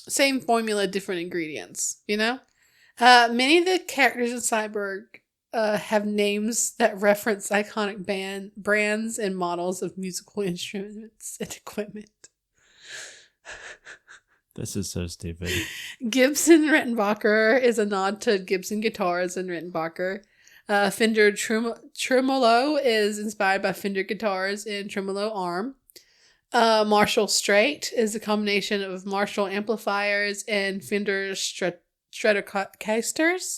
Speaker 2: Same formula, different ingredients, Many of the characters in Cyborg have names that reference iconic brands and models of musical instruments and equipment.
Speaker 3: This is so stupid.
Speaker 2: Gibson Rittenbacher is a nod to Gibson guitars and Rittenbacher. Fender Tremolo is inspired by Fender guitars and Tremolo arm. Marshall Straight is a combination of Marshall amplifiers and Fender Stratocasters.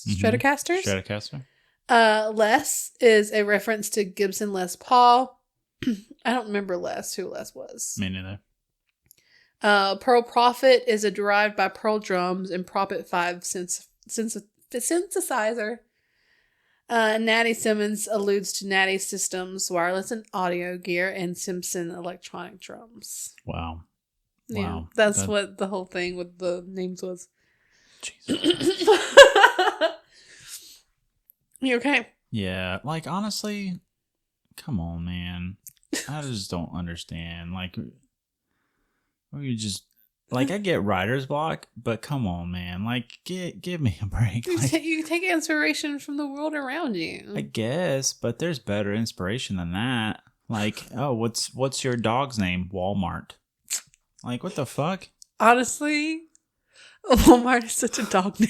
Speaker 3: Stratocaster.
Speaker 2: Les is a reference to Gibson Les Paul. I don't remember who Les was.
Speaker 3: Me neither.
Speaker 2: Pearl Prophet is derived by Pearl drums and Prophet 5 synthesizer. Natty Simmons alludes to Natty Systems wireless and audio gear and Simpson electronic drums.
Speaker 3: Wow.
Speaker 2: Yeah, that's what the whole thing with the names was. Jesus. You okay?
Speaker 3: Yeah, like honestly, come on, man. I just don't understand. Like, you just like, I get writer's block, but come on, man. Like, give me a break. Like,
Speaker 2: you take inspiration from the world around you.
Speaker 3: I guess, but there's better inspiration than that. Like, oh, what's your dog's name? Walmart. Like, what the fuck?
Speaker 2: Honestly, Walmart is such a dog name.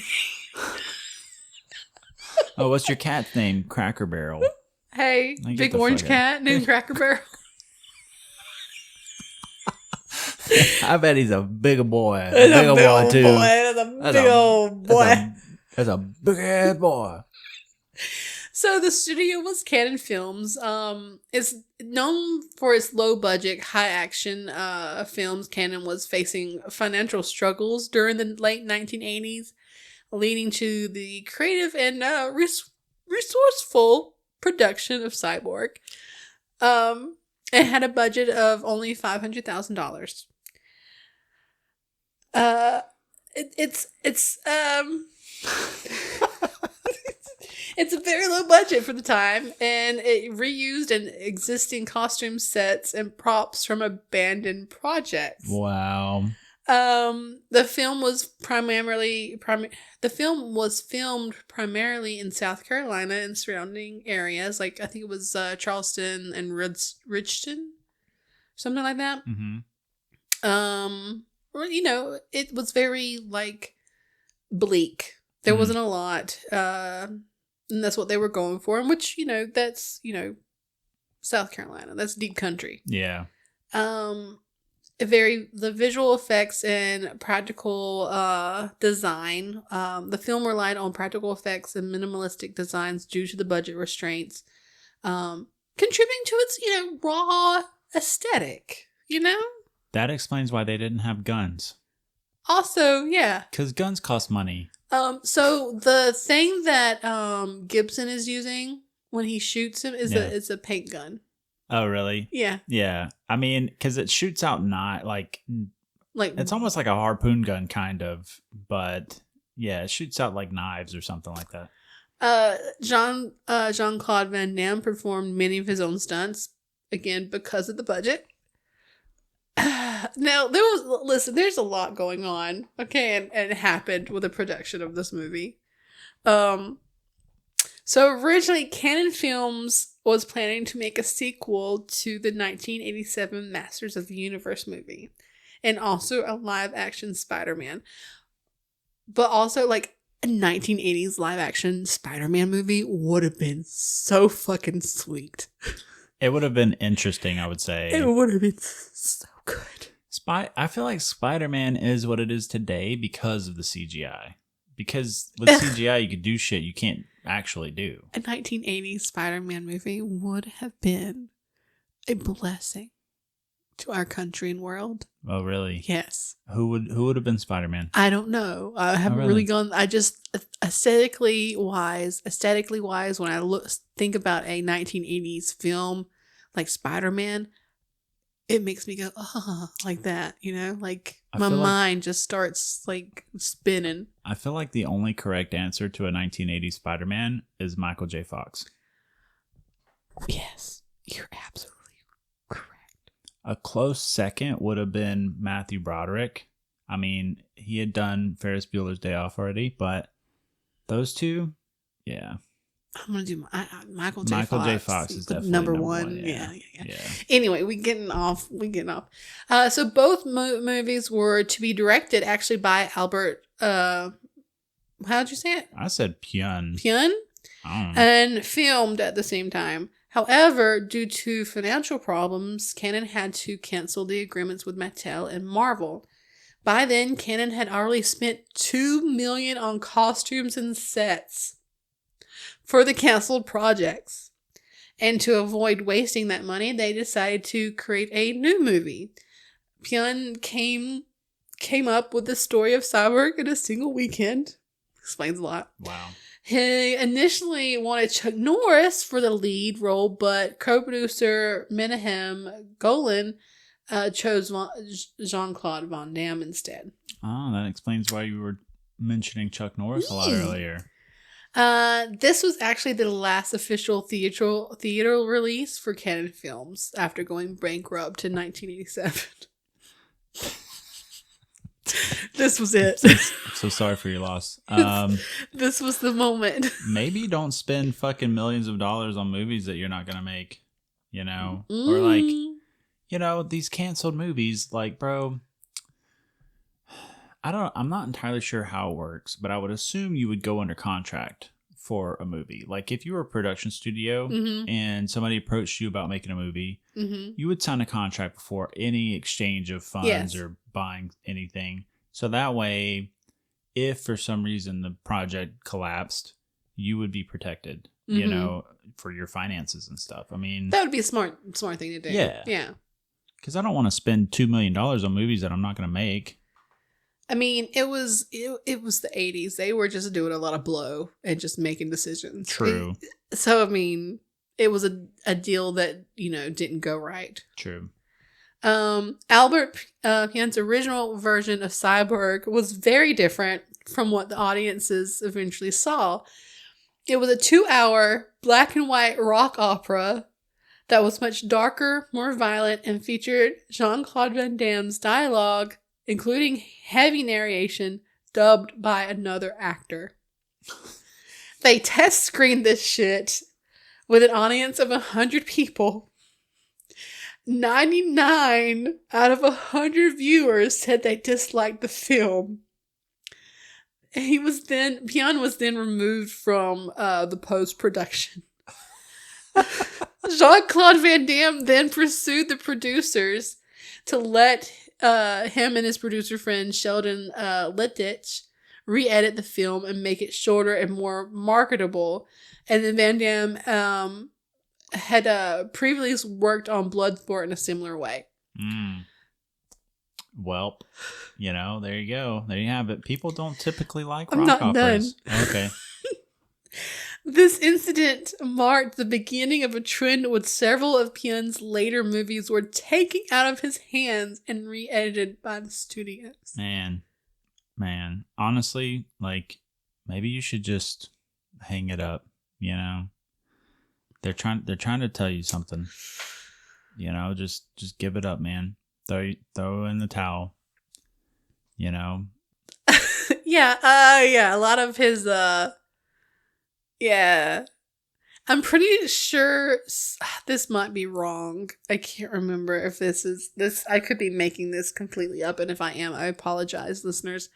Speaker 3: Oh, what's your cat's name? Cracker Barrel.
Speaker 2: Hey, like, big orange cat named Cracker Barrel.
Speaker 3: I bet he's a bigger boy. A bigger boy, too.
Speaker 2: That's a big old boy.
Speaker 3: That's a big ass boy.
Speaker 2: So the studio was Cannon Films. It's known for its low budget, high action films. Cannon was facing financial struggles during the late 1980s, leading to the creative and resourceful production of Cyborg. It had a budget of only $500,000. It's a very low budget for the time, and it reused an existing costume sets and props from abandoned projects.
Speaker 3: Wow.
Speaker 2: The film was filmed primarily in South Carolina and surrounding areas, like I think it was Charleston and Richton, something like that.
Speaker 3: Mm-hmm.
Speaker 2: It was very like bleak. There wasn't a lot, and that's what they were going for. And which that's South Carolina. That's deep country.
Speaker 3: Yeah.
Speaker 2: The visual effects and practical design. The film relied on practical effects and minimalistic designs due to the budget restraints, contributing to its raw aesthetic.
Speaker 3: That explains why they didn't have guns.
Speaker 2: Also, yeah,
Speaker 3: because guns cost money.
Speaker 2: So the thing that Gibson is using when he shoots him is a paint gun.
Speaker 3: Oh, really?
Speaker 2: Yeah.
Speaker 3: Yeah. I mean, because it shoots out like it's almost like a harpoon gun kind of, but yeah, it shoots out like knives or something like that.
Speaker 2: Jean-Claude Van Damme performed many of his own stunts, again, because of the budget. Now, there's a lot going on, okay, and it happened with the production of this movie. So originally, Cannon Films was planning to make a sequel to the 1987 Masters of the Universe movie. and also a live action Spider-Man. But also, like, a 1980s live action Spider-Man movie would have been so fucking sweet.
Speaker 3: It would have been interesting, I would say.
Speaker 2: It would have been so good.
Speaker 3: I feel like Spider-Man is what it is today because of the CGI. Because with CGI, you could do shit you can't actually do.
Speaker 2: A 1980s Spider-Man movie would have been a blessing to our country and world.
Speaker 3: Oh, really?
Speaker 2: Yes.
Speaker 3: Who would have been Spider-Man?
Speaker 2: I don't know. I haven't really gone. I just aesthetically wise, when I think about a 1980s film like Spider-Man, it makes me go, oh, like that, you know? Like, my mind just starts, like, spinning.
Speaker 3: I feel like the only correct answer to a 1980s Spider-Man is Michael J. Fox.
Speaker 2: Yes, you're absolutely correct.
Speaker 3: A close second would have been Matthew Broderick. I mean, he had done Ferris Bueller's Day Off already, but those two, yeah.
Speaker 2: I'm gonna do Michael J.
Speaker 3: Michael J. Fox is definitely
Speaker 2: number one. Yeah. Anyway, we getting off. So both movies were to be directed actually by Albert. How'd you say it?
Speaker 3: I said Pyun.
Speaker 2: Pyun, and filmed at the same time. However, due to financial problems, Canon had to cancel the agreements with Mattel and Marvel. By then, Canon had already spent $2 million on costumes and sets for the canceled projects. And to avoid wasting that money, they decided to create a new movie. Pyun came up with the story of Cyborg in a single weekend. Explains a lot.
Speaker 3: Wow.
Speaker 2: He initially wanted Chuck Norris for the lead role, but co-producer Menahem Golan chose Jean-Claude Van Damme instead.
Speaker 3: Oh, that explains why you were mentioning Chuck Norris a lot earlier.
Speaker 2: This was actually the last official theater release for Canon Films after going bankrupt in 1987. This was it.
Speaker 3: I'm so sorry for your loss.
Speaker 2: This was the moment.
Speaker 3: Maybe don't spend fucking millions of dollars on movies that you're not gonna make, you know? Or like, you know, these canceled movies, like, bro, I'm not entirely sure how it works, but I would assume you would go under contract for a movie. Like, if you were a production studio and somebody approached you about making a movie, you would sign a contract before any exchange of funds or buying anything. So that way, if for some reason the project collapsed, you would be protected, you know, for your finances and stuff. I mean,
Speaker 2: that would be a smart thing to do. Yeah.
Speaker 3: Because I don't want to spend $2 million on movies that I'm not going to make.
Speaker 2: I mean, it was the 80s. They were just doing a lot of blow and just making decisions.
Speaker 3: True.
Speaker 2: So, I mean, it was a deal that, you know, didn't go right.
Speaker 3: True.
Speaker 2: Albert Pyun's original version of Cyborg was very different from what the audiences eventually saw. It was a 2-hour black and white rock opera that was much darker, more violent, and featured Jean-Claude Van Damme's dialogue, including heavy narration dubbed by another actor. They test screened this shit with an audience of 100 people. 99 out of 100 viewers said they disliked the film. Pyun was then removed from the post-production. Jean-Claude Van Damme then pursued the producers to let him and his producer friend Sheldon Littich re-edit the film and make it shorter and more marketable. And then Van Damme had previously worked on Bloodsport in a similar way.
Speaker 3: Well, you know, there you go. There you have it. People don't typically like
Speaker 2: I'm
Speaker 3: rock
Speaker 2: not
Speaker 3: operas.
Speaker 2: done.
Speaker 3: Okay.
Speaker 2: This incident marked the beginning of a trend with several of Pyun's later movies were taken out of his hands and re-edited by the studios.
Speaker 3: Man. Honestly, like, maybe you should just hang it up, you know? They're trying to tell you something. You know, just give it up, man. Throw in the towel. You know? Yeah,
Speaker 2: a lot of his yeah. I'm pretty sure this might be wrong. I can't remember if this is this. I could be making this completely up, and if I am, I apologize, listeners.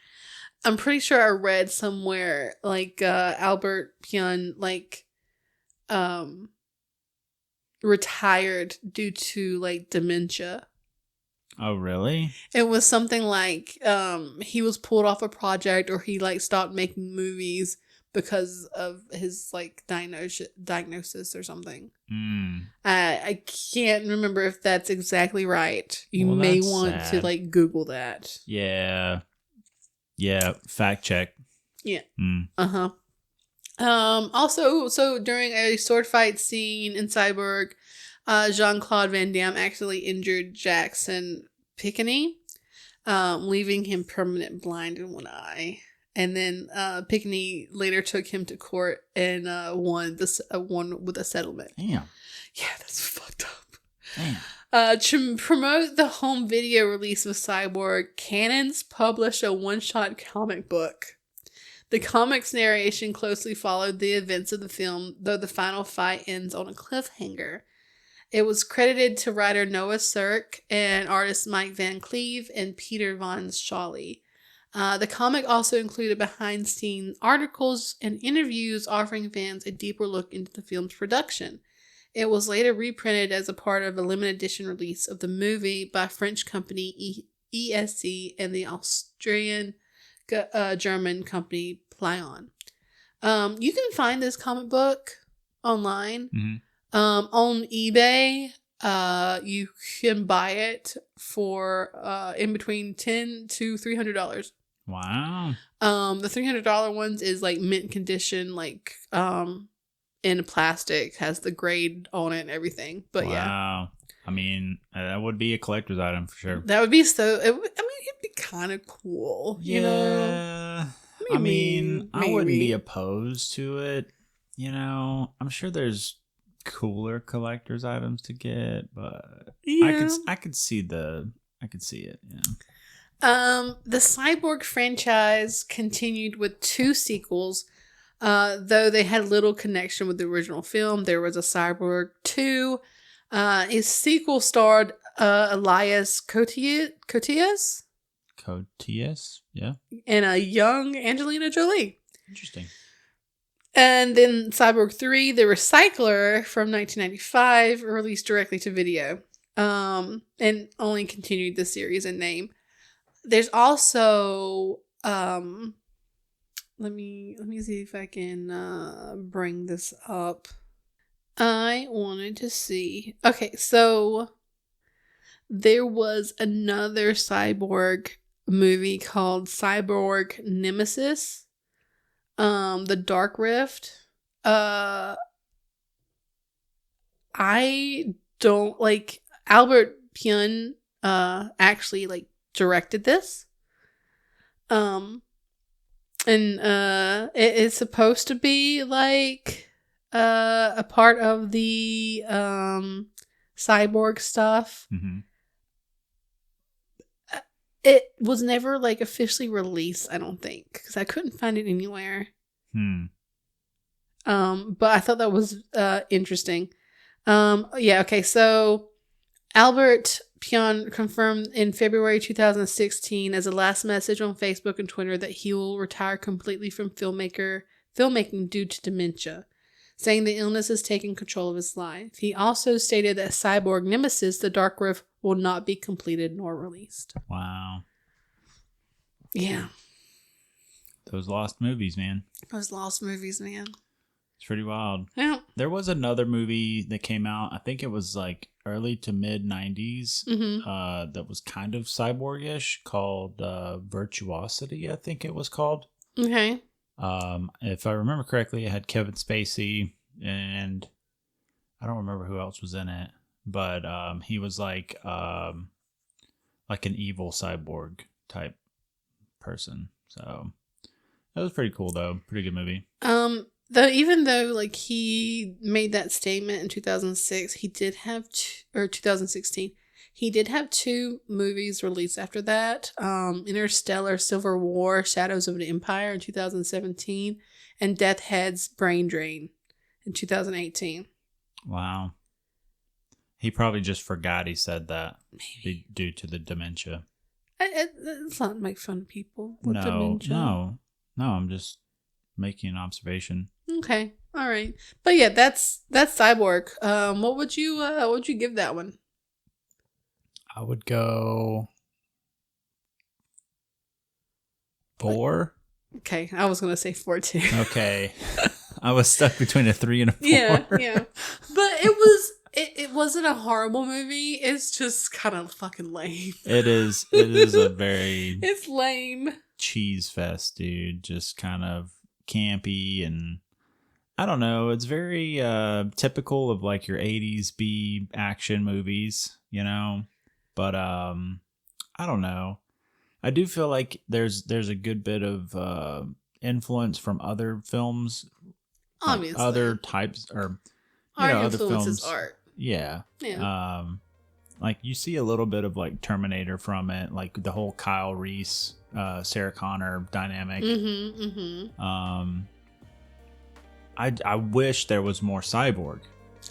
Speaker 2: I'm pretty sure I read somewhere like Albert Pyun retired due to like dementia.
Speaker 3: Oh, really?
Speaker 2: It was something like he was pulled off a project, or he like stopped making movies because of his like diagnosis or something. I can't remember if that's exactly right. You may want to like Google that.
Speaker 3: Yeah, fact check.
Speaker 2: Yeah. Also, so during a sword fight scene in Cyborg, Jean-Claude Van Damme accidentally injured Jackson Pickney, leaving him permanent blind in one eye. And then Pickney later took him to court and won with a settlement.
Speaker 3: Damn.
Speaker 2: Yeah, that's fucked up.
Speaker 3: Damn.
Speaker 2: To promote the home video release of Cyborg, Cannons published a one-shot comic book. The comic's narration closely followed the events of the film, though the final fight ends on a cliffhanger. It was credited to writer Noah Cirque and artists Mike Van Cleve and Peter Von Schawley. The comic also included behind-the-scenes articles and interviews offering fans a deeper look into the film's production. It was later reprinted as a part of a limited edition release of the movie by French company ESC and the Austrian German company Plyon. You can find this comic book online. On eBay. You can buy it for in between $10 to $300.
Speaker 3: Wow.
Speaker 2: The $300 ones is like mint condition, like in plastic, has the grade on it and everything. But
Speaker 3: wow.
Speaker 2: Yeah,
Speaker 3: I mean, that would be a collector's item for sure.
Speaker 2: that would be so. I mean, it'd be kind of cool. You know.
Speaker 3: I mean, I wouldn't be opposed to it. You know, I'm sure there's cooler collector's items to get, but
Speaker 2: Yeah.
Speaker 3: I could see it. Yeah.
Speaker 2: The Cyborg franchise continued with 2 sequels, though they had little connection with the original film. There was a Cyborg 2. His sequel starred Elias Koteas,
Speaker 3: yeah.
Speaker 2: and a young Angelina Jolie.
Speaker 3: Interesting.
Speaker 2: And then Cyborg 3, The Recycler from 1995, released directly to video, and only continued the series in name. There's also let me see if I can bring this up. I wanted to see. Okay, so there was another Cyborg movie called Cyborg Nemesis. The Dark Rift. I don't like Albert Pyun actually like directed this. And it is supposed to be like a part of the Cyborg stuff. It was never like officially released, I don't think, because I couldn't find it anywhere. But I thought that was interesting. Yeah, okay, so Albert Pyun confirmed in February 2016 as a last message on Facebook and Twitter that he will retire completely from filmmaking due to dementia, saying the illness has taken control of his life. He also stated that Cyborg Nemesis, The Dark Rift, will not be completed nor released.
Speaker 3: Wow.
Speaker 2: Yeah.
Speaker 3: Those lost movies, man.
Speaker 2: Those lost movies, man.
Speaker 3: It's pretty wild.
Speaker 2: Yeah.
Speaker 3: There was another movie that came out, I think it was like early to mid 90s, that was kind of cyborg-ish, called Virtuosity, I think it was called.
Speaker 2: Okay.
Speaker 3: If I remember correctly, it had Kevin Spacey, and I don't remember who else was in it, but he was like an evil cyborg type person. So that was pretty cool, though. Pretty good movie.
Speaker 2: Even though like he made that statement in 2006, he did have 2016. He did have 2 movies released after that. Interstellar, Civil War, Shadows of an Empire in 2017, and Death Head's Brain Drain in 2018.
Speaker 3: Wow. He probably just forgot he said that.
Speaker 2: Maybe.
Speaker 3: Due to the dementia.
Speaker 2: Let's not make fun of people with
Speaker 3: No,
Speaker 2: dementia.
Speaker 3: no, I'm just making an observation.
Speaker 2: Okay, all right, but yeah, that's Cyborg. What would you give that one?
Speaker 3: I would go 4.
Speaker 2: Okay, I was gonna say 4 too.
Speaker 3: Okay, I was stuck between a 3 and a 4.
Speaker 2: Yeah, but it wasn't a horrible movie. It's just kind of fucking lame.
Speaker 3: It is a very
Speaker 2: It's lame.
Speaker 3: cheese fest, dude. Just kind of campy, and I don't know. It's very typical of like your 80s B action movies, you know. But I don't know. I do feel like there's a good bit of influence from other films,
Speaker 2: Obviously,
Speaker 3: like other types, or
Speaker 2: art
Speaker 3: other
Speaker 2: influences
Speaker 3: films.
Speaker 2: art.
Speaker 3: Yeah.
Speaker 2: Yeah.
Speaker 3: Like you see a little bit of like Terminator from it, like the whole Kyle Reese, Sarah Connor dynamic. I wish there was more Cyborg.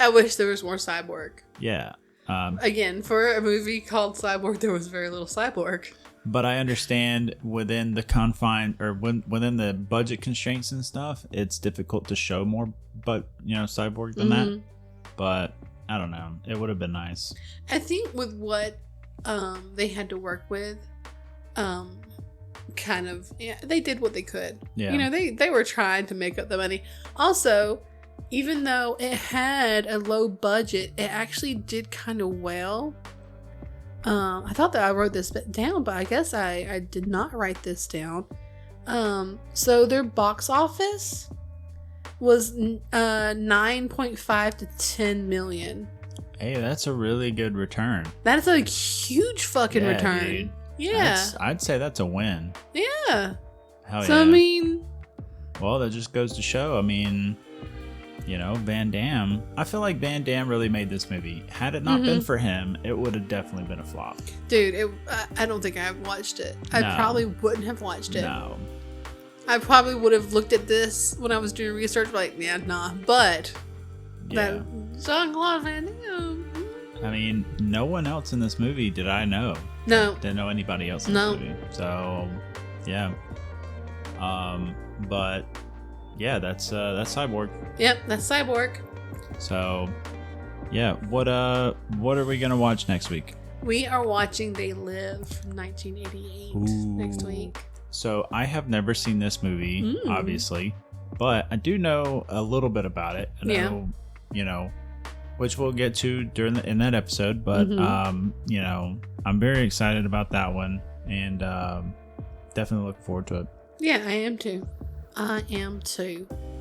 Speaker 2: I wish there was more Cyborg.
Speaker 3: Yeah.
Speaker 2: Again, for a movie called Cyborg, there was very little Cyborg.
Speaker 3: But I understand within the confine or within the budget constraints and stuff, it's difficult to show more, Cyborg than that. But I don't know. It would have been nice.
Speaker 2: I think with what they had to work with, they did what they could.
Speaker 3: Yeah.
Speaker 2: They were trying to make up the money. Also, even though it had a low budget, it actually did kind of well. I thought that I wrote this down, but I guess I did not write this down. So their box office was 9.5 to 10 million.
Speaker 3: Hey, that's a really good return.
Speaker 2: That is a huge fucking return.
Speaker 3: Dude.
Speaker 2: Yeah.
Speaker 3: I'd say that's a win.
Speaker 2: Yeah.
Speaker 3: Hell
Speaker 2: So
Speaker 3: yeah.
Speaker 2: I mean,
Speaker 3: well, that just goes to show. I mean, Van Damme. I feel like Van Damme really made this movie. Had it not been for him, it would have definitely been a flop.
Speaker 2: dude, I don't think I've watched it. I probably wouldn't have watched it.
Speaker 3: No.
Speaker 2: I probably would have looked at this when I was doing research, like, yeah, nah. But that Jean-Claude Van Damme.
Speaker 3: I mean, no one else in this movie did I know.
Speaker 2: No.
Speaker 3: Didn't know anybody else in this movie. So, yeah. But yeah, that's Cyborg.
Speaker 2: Yep, that's Cyborg.
Speaker 3: So, yeah, what are we gonna watch next week?
Speaker 2: We are watching They Live from 1988 next week.
Speaker 3: So I have never seen this movie, obviously, but I do know a little bit about it. I know, which we'll get to in that episode. But I'm very excited about that one, and definitely look forward to it.
Speaker 2: Yeah, I am too.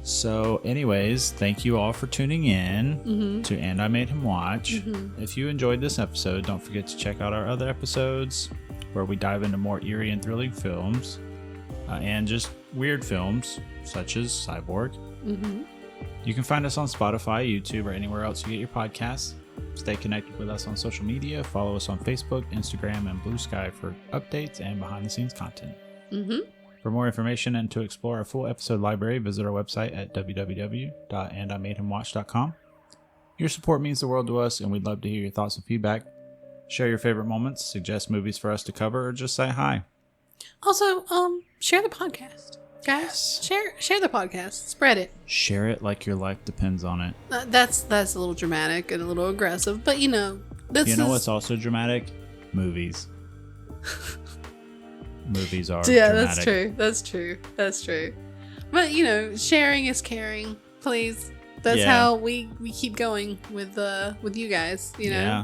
Speaker 3: So, anyways, thank you all for tuning in to And I Made Him Watch. If you enjoyed this episode, don't forget to check out our other episodes where we dive into more eerie and thrilling films and just weird films such as Cyborg. You can find us on Spotify, YouTube, or anywhere else you get your podcasts. Stay connected with us on social media. Follow us on Facebook, Instagram, and Blue Sky for updates and behind-the-scenes content. For more information and to explore our full episode library, visit our website at www.andimadehimwatch.com. Your support means the world to us, and we'd love to hear your thoughts and feedback. Share your favorite moments, suggest movies for us to cover, or just say hi.
Speaker 2: Also, share the podcast, guys. Share the podcast. Spread it.
Speaker 3: Share it like your life depends on it.
Speaker 2: That's a little dramatic and a little aggressive, but
Speaker 3: what's also dramatic? Movies. Movies are
Speaker 2: dramatic.
Speaker 3: That's true.
Speaker 2: That's true. But sharing is caring. Please. That's how we keep going with you guys,
Speaker 3: Yeah.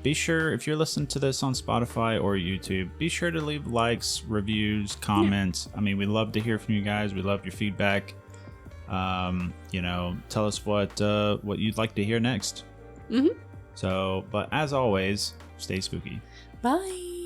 Speaker 3: Be sure, if you're listening to this on Spotify or YouTube, be sure to leave likes, reviews, comments. I mean, we love to hear from you guys. We love your feedback. Tell us what you'd like to hear next. So, but as always, stay spooky.
Speaker 2: Bye.